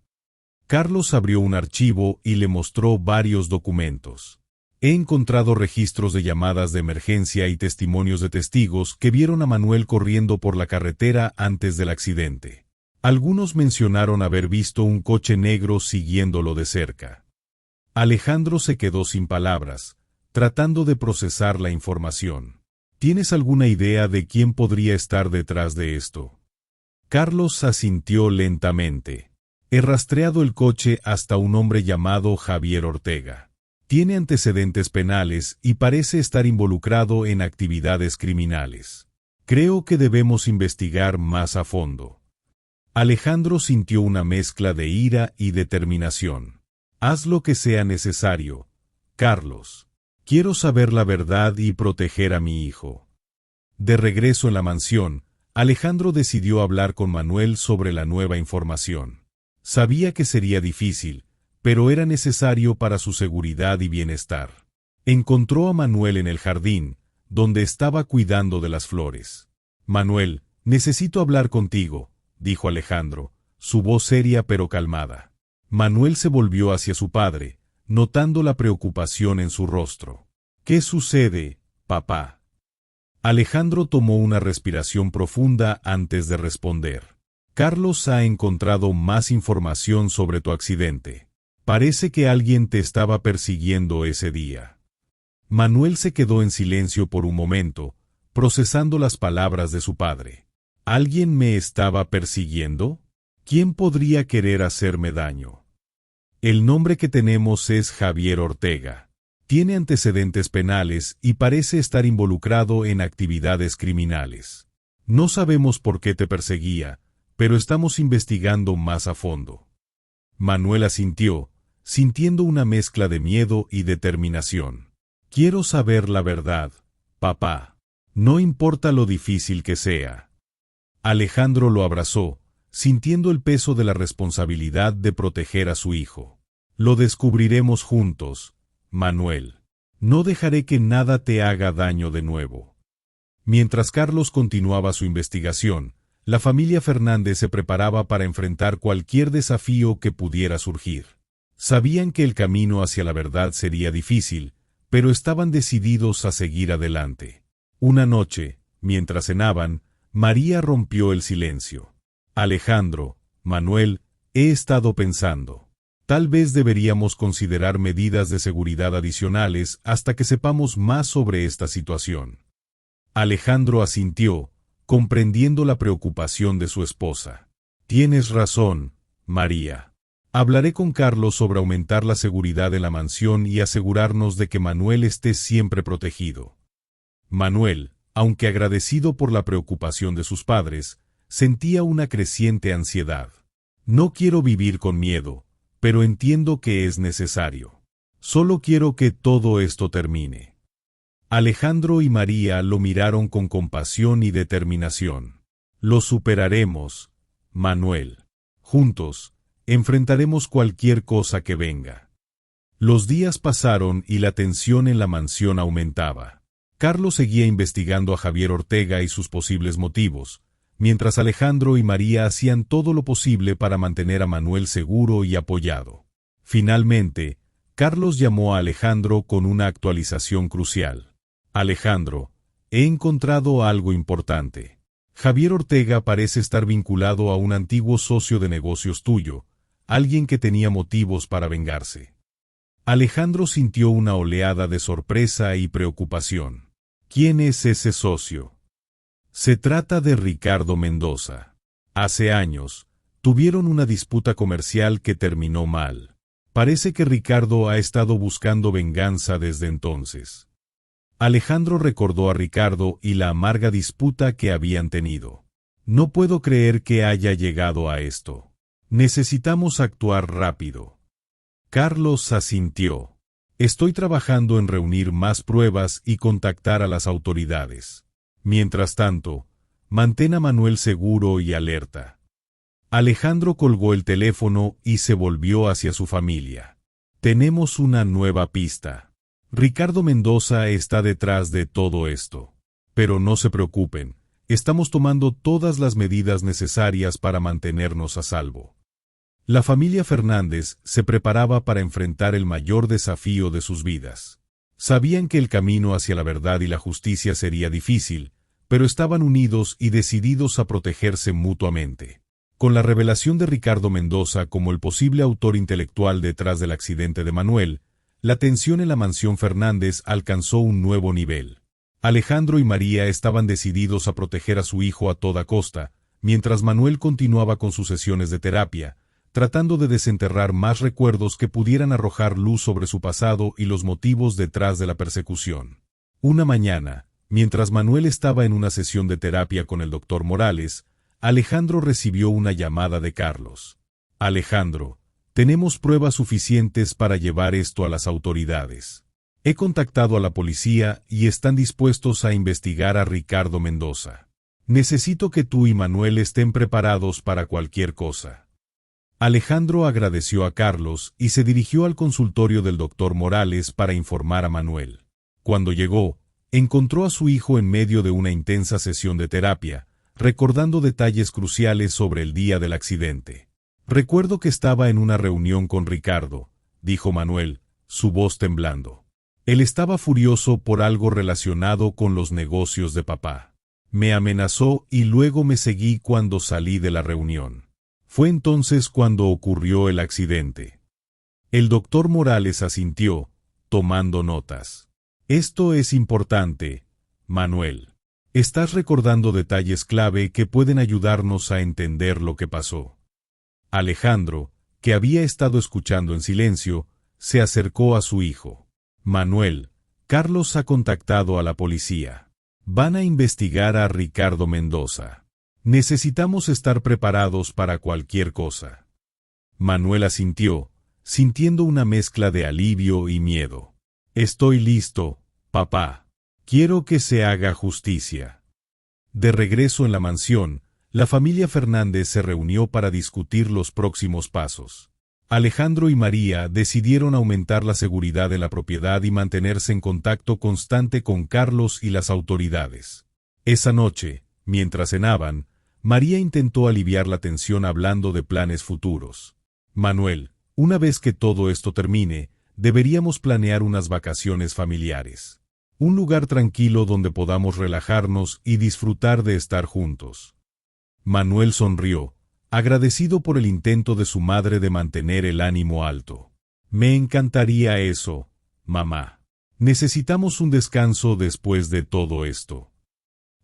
Carlos abrió un archivo y le mostró varios documentos. He encontrado registros de llamadas de emergencia y testimonios de testigos que vieron a Manuel corriendo por la carretera antes del accidente. Algunos mencionaron haber visto un coche negro siguiéndolo de cerca. Alejandro se quedó sin palabras, tratando de procesar la información. ¿Tienes alguna idea de quién podría estar detrás de esto? Carlos asintió lentamente. He rastreado el coche hasta un hombre llamado Javier Ortega. Tiene antecedentes penales y parece estar involucrado en actividades criminales. Creo que debemos investigar más a fondo. Alejandro sintió una mezcla de ira y determinación. Haz lo que sea necesario, Carlos. Quiero saber la verdad y proteger a mi hijo. De regreso en la mansión, Alejandro decidió hablar con Manuel sobre la nueva información. Sabía que sería difícil, pero era necesario para su seguridad y bienestar. Encontró a Manuel en el jardín, donde estaba cuidando de las flores. Manuel, necesito hablar contigo, dijo Alejandro, su voz seria pero calmada. Manuel se volvió hacia su padre, notando la preocupación en su rostro. ¿Qué sucede, papá? Alejandro tomó una respiración profunda antes de responder. Carlos ha encontrado más información sobre tu accidente. Parece que alguien te estaba persiguiendo ese día. Manuel se quedó en silencio por un momento, procesando las palabras de su padre. ¿Alguien me estaba persiguiendo? ¿Quién podría querer hacerme daño? El nombre que tenemos es Javier Ortega. Tiene antecedentes penales y parece estar involucrado en actividades criminales. No sabemos por qué te perseguía, pero estamos investigando más a fondo. Manuel asintió, sintiendo una mezcla de miedo y determinación. Quiero saber la verdad, papá. No importa lo difícil que sea. Alejandro lo abrazó, sintiendo el peso de la responsabilidad de proteger a su hijo. Lo descubriremos juntos, Manuel. No dejaré que nada te haga daño de nuevo. Mientras Carlos continuaba su investigación, la familia Fernández se preparaba para enfrentar cualquier desafío que pudiera surgir. Sabían que el camino hacia la verdad sería difícil, pero estaban decididos a seguir adelante. Una noche, mientras cenaban, María rompió el silencio. Alejandro, Manuel, he estado pensando. Tal vez deberíamos considerar medidas de seguridad adicionales hasta que sepamos más sobre esta situación. Alejandro asintió, comprendiendo la preocupación de su esposa. Tienes razón, María. Hablaré con Carlos sobre aumentar la seguridad en la mansión y asegurarnos de que Manuel esté siempre protegido. Manuel, aunque agradecido por la preocupación de sus padres, sentía una creciente ansiedad. No quiero vivir con miedo, pero entiendo que es necesario. Solo quiero que todo esto termine. Alejandro y María lo miraron con compasión y determinación. Lo superaremos, Manuel. Juntos, enfrentaremos cualquier cosa que venga. Los días pasaron y la tensión en la mansión aumentaba. Carlos seguía investigando a Javier Ortega y sus posibles motivos, mientras Alejandro y María hacían todo lo posible para mantener a Manuel seguro y apoyado. Finalmente, Carlos llamó a Alejandro con una actualización crucial. Alejandro, he encontrado algo importante. Javier Ortega parece estar vinculado a un antiguo socio de negocios tuyo, alguien que tenía motivos para vengarse. Alejandro sintió una oleada de sorpresa y preocupación. ¿Quién es ese socio? Se trata de Ricardo Mendoza. Hace años, tuvieron una disputa comercial que terminó mal. Parece que Ricardo ha estado buscando venganza desde entonces. Alejandro recordó a Ricardo y la amarga disputa que habían tenido. No puedo creer que haya llegado a esto. Necesitamos actuar rápido. Carlos asintió. Estoy trabajando en reunir más pruebas y contactar a las autoridades. Mientras tanto, mantén a Manuel seguro y alerta. Alejandro colgó el teléfono y se volvió hacia su familia. Tenemos una nueva pista. Ricardo Mendoza está detrás de todo esto. Pero no se preocupen, Estamos tomando todas las medidas necesarias para mantenernos a salvo. La familia Fernández se preparaba para enfrentar el mayor desafío de sus vidas. Sabían que el camino hacia la verdad y la justicia sería difícil, pero estaban unidos y decididos a protegerse mutuamente. Con la revelación de Ricardo Mendoza como el posible autor intelectual detrás del accidente de Manuel, la tensión en la mansión Fernández alcanzó un nuevo nivel. Alejandro y María estaban decididos a proteger a su hijo a toda costa, mientras Manuel continuaba con sus sesiones de terapia, tratando de desenterrar más recuerdos que pudieran arrojar luz sobre su pasado y los motivos detrás de la persecución. Una mañana, mientras Manuel estaba en una sesión de terapia con el doctor Morales, Alejandro recibió una llamada de Carlos. Alejandro, tenemos pruebas suficientes para llevar esto a las autoridades. He contactado a la policía y están dispuestos a investigar a Ricardo Mendoza. Necesito que tú y Manuel estén preparados para cualquier cosa. Alejandro agradeció a Carlos y se dirigió al consultorio del doctor Morales para informar a Manuel. Cuando llegó, encontró a su hijo en medio de una intensa sesión de terapia, recordando detalles cruciales sobre el día del accidente. Recuerdo que estaba en una reunión con Ricardo, dijo Manuel, su voz temblando. Él estaba furioso por algo relacionado con los negocios de papá. Me amenazó y luego me seguí cuando salí de la reunión. Fue entonces cuando ocurrió el accidente. El doctor Morales asintió, tomando notas. Esto es importante, Manuel. Estás recordando detalles clave que pueden ayudarnos a entender lo que pasó. Alejandro, que había estado escuchando en silencio, se acercó a su hijo. Manuel, Carlos ha contactado a la policía. Van a investigar a Ricardo Mendoza. Necesitamos estar preparados para cualquier cosa. Manuel asintió, sintiendo una mezcla de alivio y miedo. Estoy listo, papá. Quiero que se haga justicia. De regreso en la mansión, la familia Fernández se reunió para discutir los próximos pasos. Alejandro y María decidieron aumentar la seguridad en la propiedad y mantenerse en contacto constante con Carlos y las autoridades. Esa noche, mientras cenaban, María intentó aliviar la tensión hablando de planes futuros. Manuel, una vez que todo esto termine, deberíamos planear unas vacaciones familiares. Un lugar tranquilo donde podamos relajarnos y disfrutar de estar juntos. Manuel sonrió, agradecido por el intento de su madre de mantener el ánimo alto. Me encantaría eso, mamá. Necesitamos un descanso después de todo esto.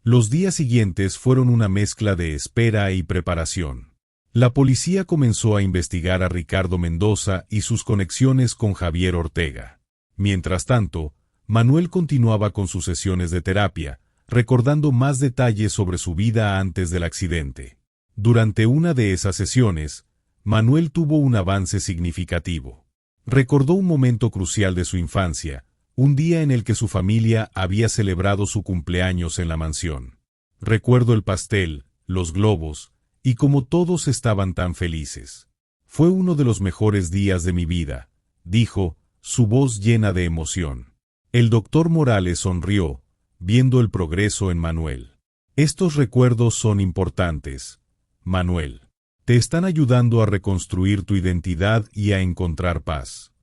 Los días siguientes fueron una mezcla de espera y preparación. La policía comenzó a investigar a Ricardo Mendoza y sus conexiones con Javier Ortega. Mientras tanto, Manuel continuaba con sus sesiones de terapia, recordando más detalles sobre su vida antes del accidente. Durante una de esas sesiones, Manuel tuvo un avance significativo. Recordó un momento crucial de su infancia, un día en el que su familia había celebrado su cumpleaños en la mansión. Recuerdo el pastel, los globos, y cómo todos estaban tan felices. Fue uno de los mejores días de mi vida, dijo, su voz llena de emoción. El doctor Morales sonrió, viendo el progreso en Manuel. Estos recuerdos son importantes, Manuel. Te están ayudando a reconstruir tu identidad y a encontrar paz.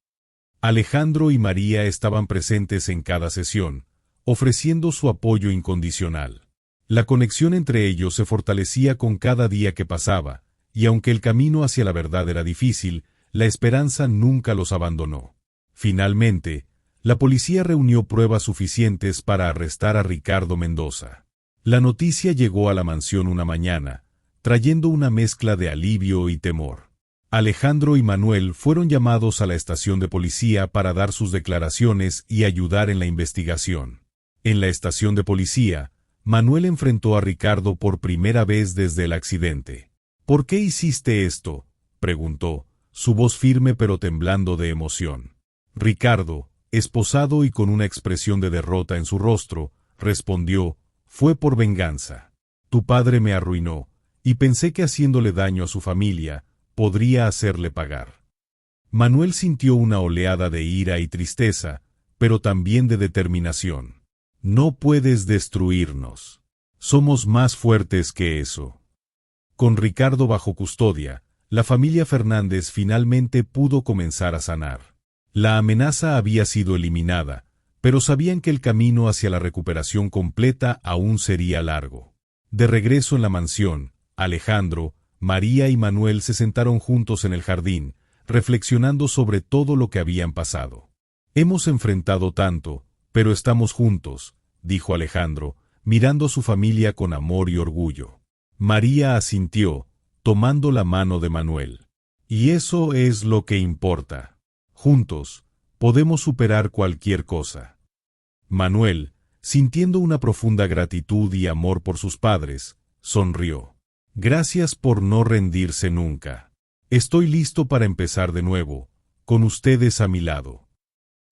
Alejandro y María estaban presentes en cada sesión, ofreciendo su apoyo incondicional. La conexión entre ellos se fortalecía con cada día que pasaba, y aunque el camino hacia la verdad era difícil, la esperanza nunca los abandonó. Finalmente, la policía reunió pruebas suficientes para arrestar a Ricardo Mendoza. La noticia llegó a la mansión una mañana, trayendo una mezcla de alivio y temor. Alejandro y Manuel fueron llamados a la estación de policía para dar sus declaraciones y ayudar en la investigación. En la estación de policía, Manuel enfrentó a Ricardo por primera vez desde el accidente. ¿Por qué hiciste esto?, preguntó, su voz firme pero temblando de emoción. Ricardo, esposado y con una expresión de derrota en su rostro, respondió, fue por venganza. Tu padre me arruinó, y pensé que haciéndole daño a su familia, podría hacerle pagar. Manuel sintió una oleada de ira y tristeza, pero también de determinación. No puedes destruirnos. Somos más fuertes que eso. Con Ricardo bajo custodia, la familia Fernández finalmente pudo comenzar a sanar. La amenaza había sido eliminada, pero sabían que el camino hacia la recuperación completa aún sería largo. De regreso en la mansión, Alejandro, María y Manuel se sentaron juntos en el jardín, reflexionando sobre todo lo que habían pasado. Hemos enfrentado tanto, pero estamos juntos, dijo Alejandro, mirando a su familia con amor y orgullo. María asintió, tomando la mano de Manuel. Y eso es lo que importa. Juntos, podemos superar cualquier cosa. Manuel, sintiendo una profunda gratitud y amor por sus padres, sonrió. Gracias por no rendirse nunca. Estoy listo para empezar de nuevo, con ustedes a mi lado.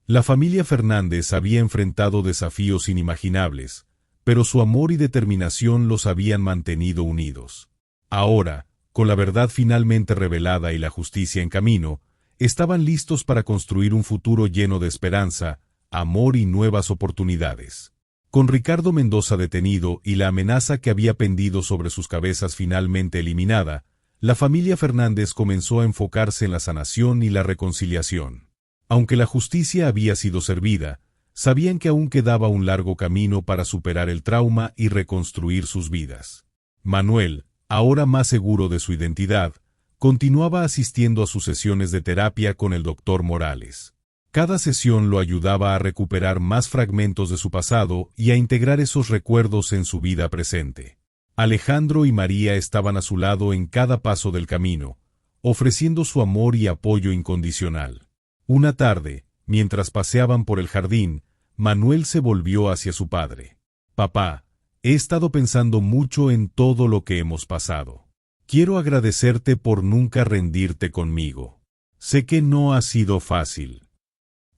La familia Fernández había enfrentado desafíos inimaginables, pero su amor y determinación los habían mantenido unidos. Ahora, con la verdad finalmente revelada y la justicia en camino, estaban listos para construir un futuro lleno de esperanza, amor y nuevas oportunidades. Con Ricardo Mendoza detenido y la amenaza que había pendido sobre sus cabezas finalmente eliminada, la familia Fernández comenzó a enfocarse en la sanación y la reconciliación. Aunque la justicia había sido servida, sabían que aún quedaba un largo camino para superar el trauma y reconstruir sus vidas. Manuel, ahora más seguro de su identidad, continuaba asistiendo a sus sesiones de terapia con el Dr. Morales. Cada sesión lo ayudaba a recuperar más fragmentos de su pasado y a integrar esos recuerdos en su vida presente. Alejandro y María estaban a su lado en cada paso del camino, ofreciendo su amor y apoyo incondicional. Una tarde, mientras paseaban por el jardín, Manuel se volvió hacia su padre. «Papá, he estado pensando mucho en todo lo que hemos pasado. Quiero agradecerte por nunca rendirte conmigo. Sé que no ha sido fácil».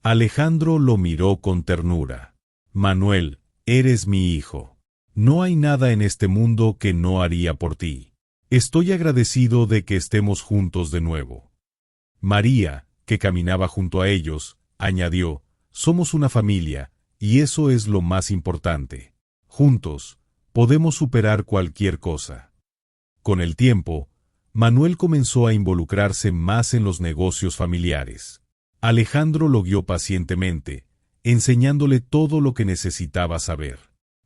Alejandro lo miró con ternura. «Manuel, eres mi hijo. No hay nada en este mundo que no haría por ti. Estoy agradecido de que estemos juntos de nuevo». María, que caminaba junto a ellos, añadió, «Somos una familia, y eso es lo más importante. Juntos, podemos superar cualquier cosa». Con el tiempo, Manuel comenzó a involucrarse más en los negocios familiares. Alejandro lo guió pacientemente, enseñándole todo lo que necesitaba saber.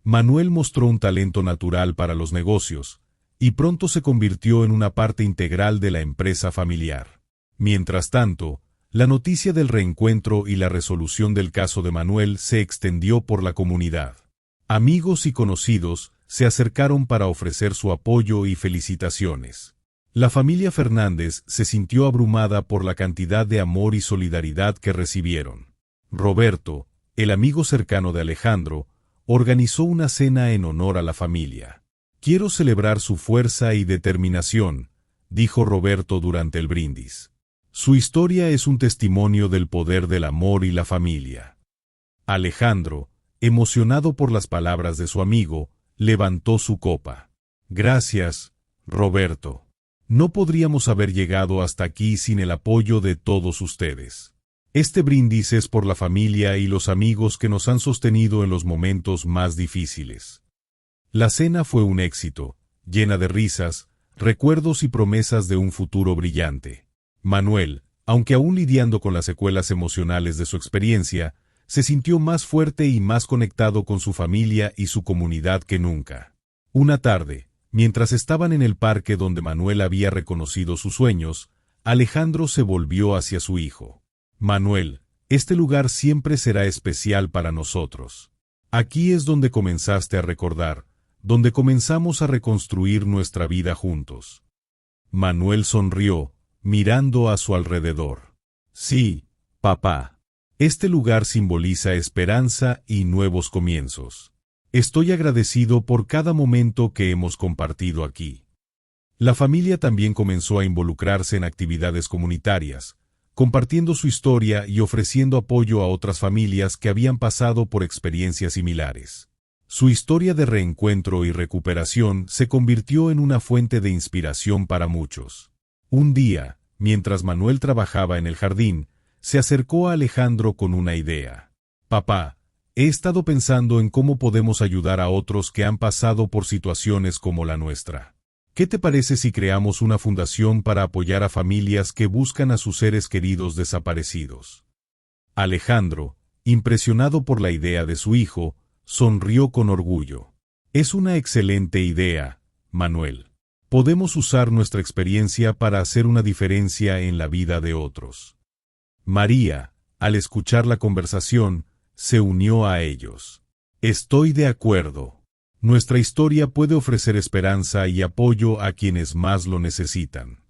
Manuel mostró un talento natural para los negocios, y pronto se convirtió en una parte integral de la empresa familiar. Mientras tanto, la noticia del reencuentro y la resolución del caso de Manuel se extendió por la comunidad. Amigos y conocidos se acercaron para ofrecer su apoyo y felicitaciones. La familia Fernández se sintió abrumada por la cantidad de amor y solidaridad que recibieron. Roberto, el amigo cercano de Alejandro, organizó una cena en honor a la familia. «Quiero celebrar su fuerza y determinación», dijo Roberto durante el brindis. «Su historia es un testimonio del poder del amor y la familia». Alejandro, emocionado por las palabras de su amigo, levantó su copa. «Gracias, Roberto. No podríamos haber llegado hasta aquí sin el apoyo de todos ustedes. Este brindis es por la familia y los amigos que nos han sostenido en los momentos más difíciles». La cena fue un éxito, llena de risas, recuerdos y promesas de un futuro brillante. Manuel, aunque aún lidiando con las secuelas emocionales de su experiencia, se sintió más fuerte y más conectado con su familia y su comunidad que nunca. Una tarde, mientras estaban en el parque donde Manuel había reconocido sus sueños, Alejandro se volvió hacia su hijo. «Manuel, este lugar siempre será especial para nosotros. Aquí es donde comenzaste a recordar, donde comenzamos a reconstruir nuestra vida juntos». Manuel sonrió, mirando a su alrededor. «Sí, papá. Este lugar simboliza esperanza y nuevos comienzos. Estoy agradecido por cada momento que hemos compartido aquí». La familia también comenzó a involucrarse en actividades comunitarias, compartiendo su historia y ofreciendo apoyo a otras familias que habían pasado por experiencias similares. Su historia de reencuentro y recuperación se convirtió en una fuente de inspiración para muchos. Un día, mientras Manuel trabajaba en el jardín, se acercó a Alejandro con una idea. «Papá, He estado pensando en cómo podemos ayudar a otros que han pasado por situaciones como la nuestra. ¿Qué te parece si creamos una fundación para apoyar a familias que buscan a sus seres queridos desaparecidos? Alejandro, impresionado por la idea de su hijo, sonrió con orgullo. Es una excelente idea, Manuel. Podemos usar nuestra experiencia para hacer una diferencia en la vida de otros. María, al escuchar la conversación, se unió a ellos. Estoy de acuerdo. Nuestra historia puede ofrecer esperanza y apoyo a quienes más lo necesitan.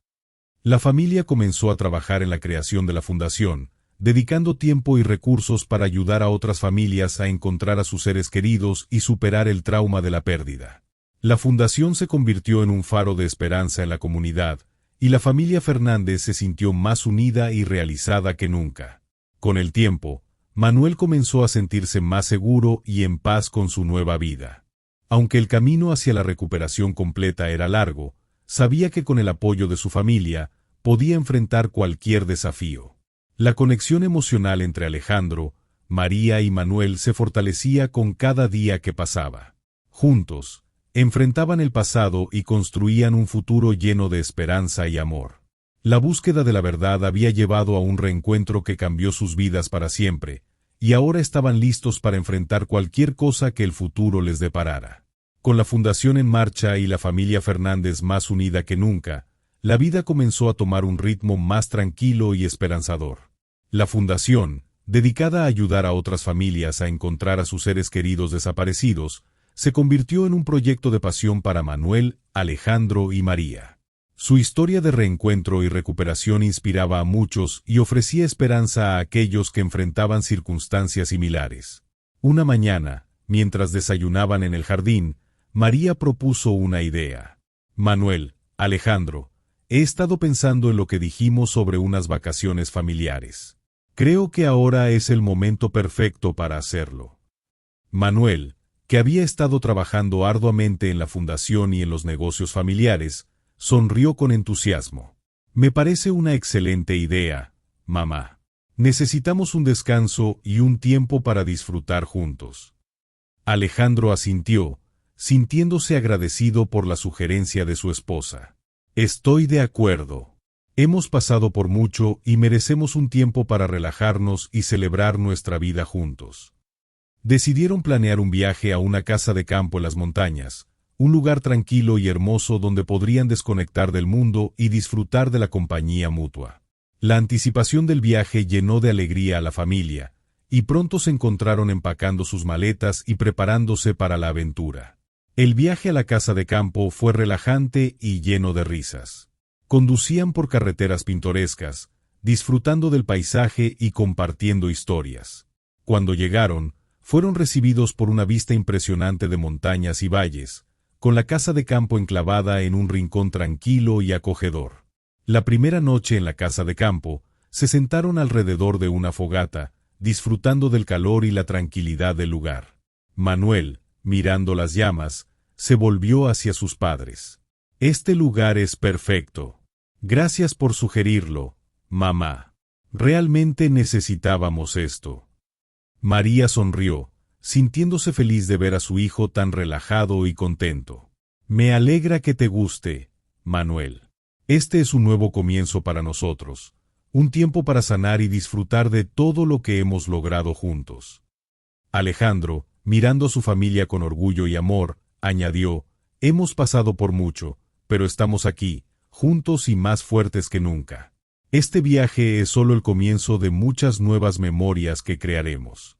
La familia comenzó a trabajar en la creación de la fundación, dedicando tiempo y recursos para ayudar a otras familias a encontrar a sus seres queridos y superar el trauma de la pérdida. La fundación se convirtió en un faro de esperanza en la comunidad, y la familia Fernández se sintió más unida y realizada que nunca. Con el tiempo, Manuel comenzó a sentirse más seguro y en paz con su nueva vida. Aunque el camino hacia la recuperación completa era largo, sabía que con el apoyo de su familia, podía enfrentar cualquier desafío. La conexión emocional entre Alejandro, María y Manuel se fortalecía con cada día que pasaba. Juntos, enfrentaban el pasado y construían un futuro lleno de esperanza y amor. La búsqueda de la verdad había llevado a un reencuentro que cambió sus vidas para siempre, y ahora estaban listos para enfrentar cualquier cosa que el futuro les deparara. Con la fundación en marcha y la familia Fernández más unida que nunca, la vida comenzó a tomar un ritmo más tranquilo y esperanzador. La fundación, dedicada a ayudar a otras familias a encontrar a sus seres queridos desaparecidos, se convirtió en un proyecto de pasión para Manuel, Alejandro y María. Su historia de reencuentro y recuperación inspiraba a muchos y ofrecía esperanza a aquellos que enfrentaban circunstancias similares. Una mañana, mientras desayunaban en el jardín, María propuso una idea. Manuel, Alejandro, he estado pensando en lo que dijimos sobre unas vacaciones familiares. Creo que ahora es el momento perfecto para hacerlo. Manuel, que había estado trabajando arduamente en la fundación y en los negocios familiares, sonrió con entusiasmo. Me parece una excelente idea, mamá. Necesitamos un descanso y un tiempo para disfrutar juntos. Alejandro asintió, sintiéndose agradecido por la sugerencia de su esposa. Estoy de acuerdo. Hemos pasado por mucho y merecemos un tiempo para relajarnos y celebrar nuestra vida juntos. Decidieron planear un viaje a una casa de campo en las montañas, un lugar tranquilo y hermoso donde podrían desconectar del mundo y disfrutar de la compañía mutua. La anticipación del viaje llenó de alegría a la familia, y pronto se encontraron empacando sus maletas y preparándose para la aventura. El viaje a la casa de campo fue relajante y lleno de risas. Conducían por carreteras pintorescas, disfrutando del paisaje y compartiendo historias. Cuando llegaron, fueron recibidos por una vista impresionante de montañas y valles, con la casa de campo enclavada en un rincón tranquilo y acogedor. La primera noche en la casa de campo, se sentaron alrededor de una fogata, disfrutando del calor y la tranquilidad del lugar. Manuel, mirando las llamas, se volvió hacia sus padres. Este lugar es perfecto. Gracias por sugerirlo, mamá. Realmente necesitábamos esto. María sonrió, sintiéndose feliz de ver a su hijo tan relajado y contento. Me alegra que te guste, Manuel. Este es un nuevo comienzo para nosotros, un tiempo para sanar y disfrutar de todo lo que hemos logrado juntos. Alejandro, mirando a su familia con orgullo y amor, añadió, hemos pasado por mucho, pero estamos aquí, juntos y más fuertes que nunca. Este viaje es solo el comienzo de muchas nuevas memorias que crearemos.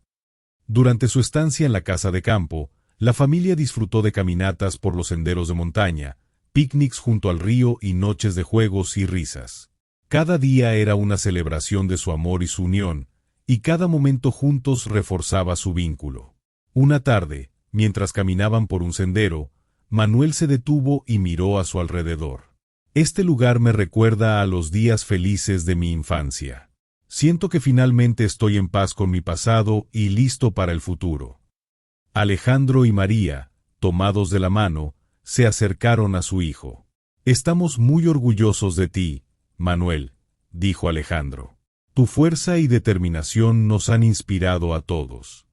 Durante su estancia en la casa de campo, la familia disfrutó de caminatas por los senderos de montaña, picnics junto al río y noches de juegos y risas. Cada día era una celebración de su amor y su unión, y cada momento juntos reforzaba su vínculo. Una tarde, mientras caminaban por un sendero, Manuel se detuvo y miró a su alrededor. Este lugar me recuerda a los días felices de mi infancia. Siento que finalmente estoy en paz con mi pasado y listo para el futuro. Alejandro y María, tomados de la mano, se acercaron a su hijo. Estamos muy orgullosos de ti, Manuel, dijo Alejandro. Tu fuerza y determinación nos han inspirado a todos.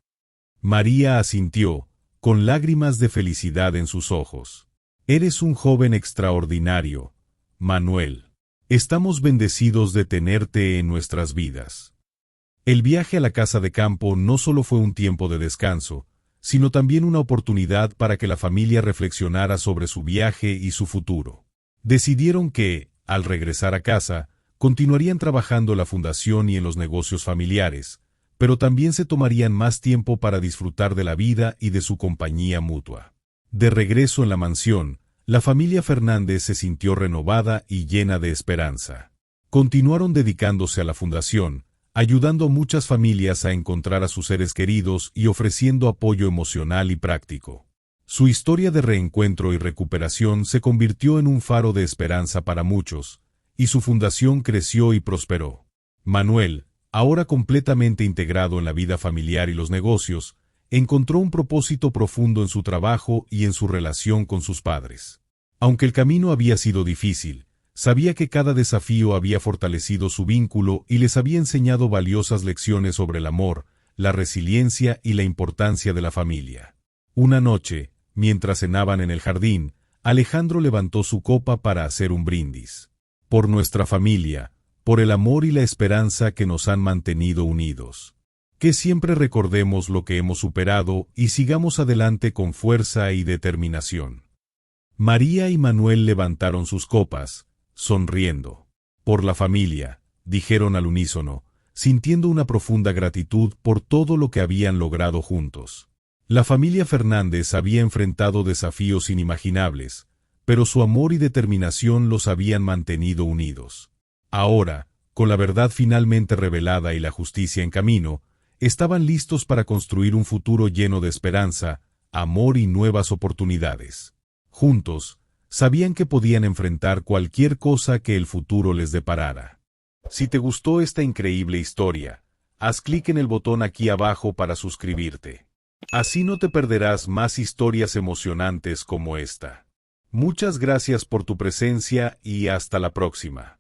María asintió, con lágrimas de felicidad en sus ojos. Eres un joven extraordinario, Manuel. Estamos bendecidos de tenerte en nuestras vidas. El viaje a la casa de campo no solo fue un tiempo de descanso, sino también una oportunidad para que la familia reflexionara sobre su viaje y su futuro. Decidieron que, al regresar a casa, continuarían trabajando en la fundación y en los negocios familiares, pero también se tomarían más tiempo para disfrutar de la vida y de su compañía mutua. De regreso en la mansión, la familia Fernández se sintió renovada y llena de esperanza. Continuaron dedicándose a la fundación, ayudando a muchas familias a encontrar a sus seres queridos y ofreciendo apoyo emocional y práctico. Su historia de reencuentro y recuperación se convirtió en un faro de esperanza para muchos, y su fundación creció y prosperó. Manuel, ahora completamente integrado en la vida familiar y los negocios, encontró un propósito profundo en su trabajo y en su relación con sus padres. Aunque el camino había sido difícil, sabía que cada desafío había fortalecido su vínculo y les había enseñado valiosas lecciones sobre el amor, la resiliencia y la importancia de la familia. Una noche, mientras cenaban en el jardín, Alejandro levantó su copa para hacer un brindis. Por nuestra familia, por el amor y la esperanza que nos han mantenido unidos. Que siempre recordemos lo que hemos superado y sigamos adelante con fuerza y determinación. María y Manuel levantaron sus copas, sonriendo. Por la familia, dijeron al unísono, sintiendo una profunda gratitud por todo lo que habían logrado juntos. La familia Fernández había enfrentado desafíos inimaginables, pero su amor y determinación los habían mantenido unidos. Ahora, con la verdad finalmente revelada y la justicia en camino, estaban listos para construir un futuro lleno de esperanza, amor y nuevas oportunidades. Juntos, sabían que podían enfrentar cualquier cosa que el futuro les deparara. Si te gustó esta increíble historia, haz clic en el botón aquí abajo para suscribirte. Así no te perderás más historias emocionantes como esta. Muchas gracias por tu presencia y hasta la próxima.